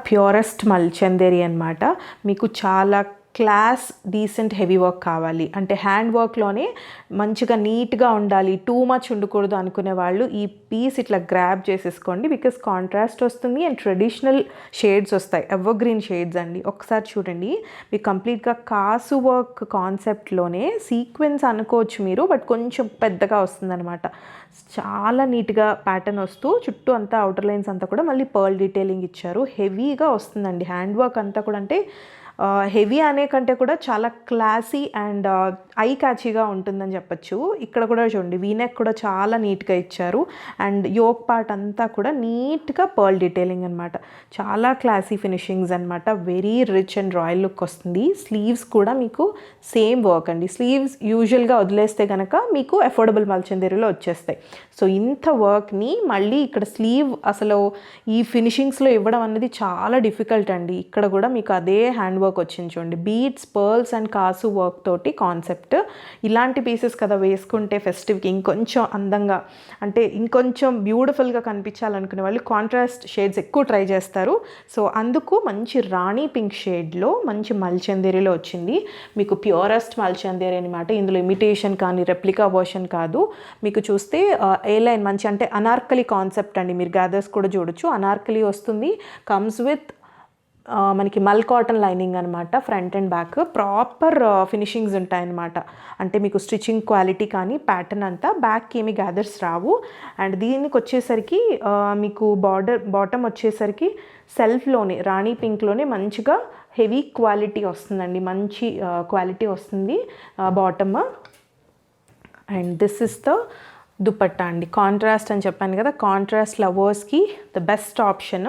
A: purest Mulchanderi అనమాట. మీకు చాలా క్లాస్ డీసెంట్ హెవీ వర్క్ కావాలి అంటే హ్యాండ్ వర్క్లోనే మంచిగా నీట్గా ఉండాలి, టూ మచ్ ఉండకూడదు అనుకునే వాళ్ళు ఈ పీస్ ఇట్లా గ్రాబ్ చేసేసుకోండి. బికాస్ కాంట్రాస్ట్ వస్తుంది అండ్ ట్రెడిషనల్ షేడ్స్ వస్తాయి, ఎవర్ గ్రీన్ షేడ్స్ అండి. ఒకసారి చూడండి, మీకు కంప్లీట్గా కాసు వర్క్ కాన్సెప్ట్లోనే సీక్వెన్స్ అనుకోవచ్చు మీరు, బట్ కొంచెం పెద్దగా వస్తుంది అనమాట. చాలా నీట్గా ప్యాటర్న్ వస్తూ చుట్టూ అంతా అవుటర్ లైన్స్ అంతా కూడా మళ్ళీ పర్ల్ డీటెయిలింగ్ ఇచ్చారు. హెవీగా వస్తుందండి హ్యాండ్ వర్క్ అంతా కూడా. అంటే హెవీ అనే కంటే కూడా చాలా క్లాసీ అండ్ ఐ క్యాచీగా ఉంటుందని చెప్పచ్చు. ఇక్కడ కూడా చూడండి, వీనెక్ కూడా చాలా నీట్గా ఇచ్చారు అండ్ యోక్ పార్ట్ అంతా కూడా నీట్గా పర్ల్ డీటెయిలింగ్ అనమాట. చాలా క్లాసీ ఫినిషింగ్స్ అనమాట. Very rich and royal look వస్తుంది. స్లీవ్స్ కూడా మీకు సేమ్ వర్క్ అండి. స్లీవ్స్ యూజువల్గా వదిలేస్తే కనుక మీకు అఫోర్డబుల్ మల్చందేరిలో వచ్చేస్తాయి. సో ఇంత వర్క్ని మళ్ళీ ఇక్కడ స్లీవ్ అసలు ఈ ఫినిషింగ్స్లో ఇవ్వడం అనేది చాలా డిఫికల్ట్ అండి. ఇక్కడ కూడా మీకు అదే హ్యాండ్ వర్క్ వర్క్ వచ్చింది చూడండి, బీడ్స్, పర్ల్స్ అండ్ కాసు వర్క్ తోటి కాన్సెప్ట్. ఇలాంటి పీసెస్ కదా వేసుకుంటే ఫెస్టివ్కి ఇంకొంచెం అందంగా, అంటే ఇంకొంచెం బ్యూటిఫుల్గా కనిపించాలనుకునే వాళ్ళు కాంట్రాస్ట్ షేడ్స్ ఎక్కువ ట్రై చేస్తారు. సో అందుకు మంచి రాణి పింక్ షేడ్లో మంచి మల్చందేరిలో వచ్చింది. మీకు ప్యూరెస్ట్ మల్చందేరి అనమాట. ఇందులో ఇమిటేషన్ కానీ రెప్లికా వర్షన్ కాదు. మీకు చూస్తే ఏ లైన్ మంచి అంటే అనార్కలి కాన్సెప్ట్ అండి. మీరు గ్యాదర్స్ కూడా చూడొచ్చు, అనార్కలి వస్తుంది. కమ్స్ విత్ మనకి మల్ కాటన్ లైనింగ్ అనమాట. Front and back proper finishings ఉంటాయన్నమాట. అంటే మీకు స్టిచ్చింగ్ క్వాలిటీ కానీ ప్యాటర్న్ అంతా బ్యాక్కి ఏమి గ్యాదర్స్ రావు. అండ్ దీనికి వచ్చేసరికి మీకు బాటమ్ వచ్చేసరికి సెల్ఫ్లోనే రాణి పింక్లోనే మంచిగా హెవీ క్వాలిటీ వస్తుందండి. మంచి క్వాలిటీ వస్తుంది bottom. And this is the dupatta అండి. కాంట్రాస్ట్ అని చెప్పాను కదా, కాంట్రాస్ట్ లవర్స్కి ద బెస్ట్ ఆప్షన్.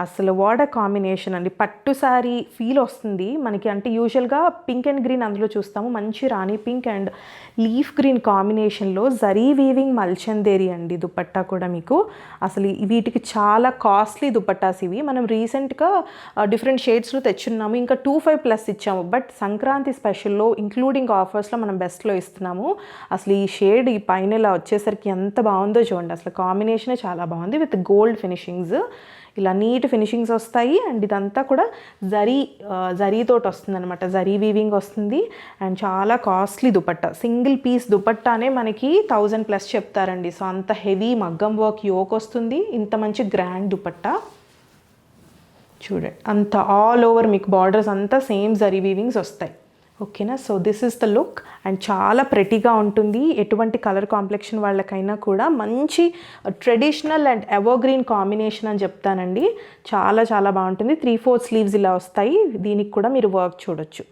A: అసలు వాడ కాంబినేషన్ అండి. పట్టు శారీ ఫీల్ వస్తుంది మనకి. అంటే యూజువల్గా పింక్ అండ్ గ్రీన్ అందులో చూస్తాము, మంచి రాణి పింక్ అండ్ లీఫ్ గ్రీన్ కాంబినేషన్లో జరీ వీవింగ్ మల్చందేరి అండి దుపట్టా కూడా మీకు. అసలు వీటికి చాలా కాస్ట్లీ దుపట్టాస్ ఇవి. మనం రీసెంట్గా డిఫరెంట్ షేడ్స్లో తెచ్చున్నాము, ఇంకా 25+ ఇచ్చాము. బట్ సంక్రాంతి స్పెషల్లో ఇంక్లూడింగ్ ఆఫర్స్లో మనం బెస్ట్లో ఇస్తున్నాము. అసలు ఈ షేడ్ ఈ పైన ఇలా వచ్చేసరికి ఎంత బాగుందో చూడండి. అసలు కాంబినేషనే చాలా బాగుంది విత్ గోల్డ్ ఫినిషింగ్స్. ఇలా నీట్ ఫినిషింగ్స్ వస్తాయి. అండ్ ఇదంతా కూడా జరీతోటి వస్తుంది అనమాట. జరీ వీవింగ్ వస్తుంది. అండ్ చాలా కాస్ట్లీ దుపట్టా. సింగిల్ పీస్ దుపట్టానే మనకి 1000+ చెప్తారండి. సో అంత హెవీ మగ్గం వర్క్ యోక్ వస్తుంది. ఇంత మంచి గ్రాండ్ దుపట్టా చూడండి. అంత ఆల్ ఓవర్ మీకు బార్డర్స్ అంతా సేమ్ జరీ వీవింగ్స్ వస్తాయి. ఓకేనా. So this is the look. And చాలా ప్రెటీగా ఉంటుంది. ఎటువంటి కలర్ కాంప్లెక్షన్ వాళ్ళకైనా కూడా మంచి ట్రెడిషనల్ అండ్ ఎవర్గ్రీన్ కాంబినేషన్ అని చెప్తానండి. చాలా చాలా బాగుంటుంది. 3/4 స్లీవ్స్ ఇలా వస్తాయి. దీనికి కూడా మీరు వర్క్ చూడొచ్చు.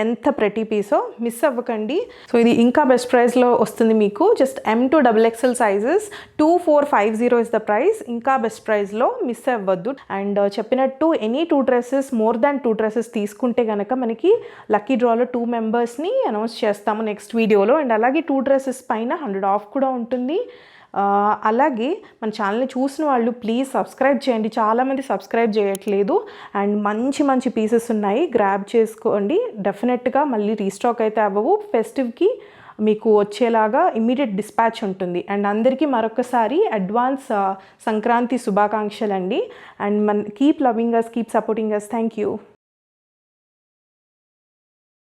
A: ఎంత ప్రతి పీసో మిస్ అవ్వకండి. సో ఇది ఇంకా బెస్ట్ ప్రైస్లో వస్తుంది మీకు. Just M to XXL sizes 2450 is the price. ఇంకా బెస్ట్ ప్రైస్లో మిస్ అవ్వద్దు. అండ్ చెప్పినట్టు any 2 dresses more than 2 dresses తీసుకుంటే కనుక మనకి లక్కీ డ్రాలో 2 మెంబర్స్ని అనౌన్స్ చేస్తాము నెక్స్ట్ వీడియోలో. అండ్ అలాగే 2 డ్రెస్సెస్ పైన 100 ఆఫ్ కూడా ఉంటుంది. అలాగే మన ఛానల్ని చూసిన వాళ్ళు ప్లీజ్ సబ్స్క్రైబ్ చేయండి. చాలామంది సబ్స్క్రైబ్ చేయట్లేదు. అండ్ మంచి మంచి పీసెస్ ఉన్నాయి, గ్రాబ్ చేసుకోండి. డెఫినెట్గా మళ్ళీ రీస్టాక్ అయితే అవ్వవు. ఫెస్టివ్కి మీకు వచ్చేలాగా ఇమ్మీడియట్ డిస్పాచ్ ఉంటుంది. అండ్ అందరికీ మరొకసారి అడ్వాన్స్ సంక్రాంతి శుభాకాంక్షలు అండి. And keep loving us, keep supporting us. Thank you.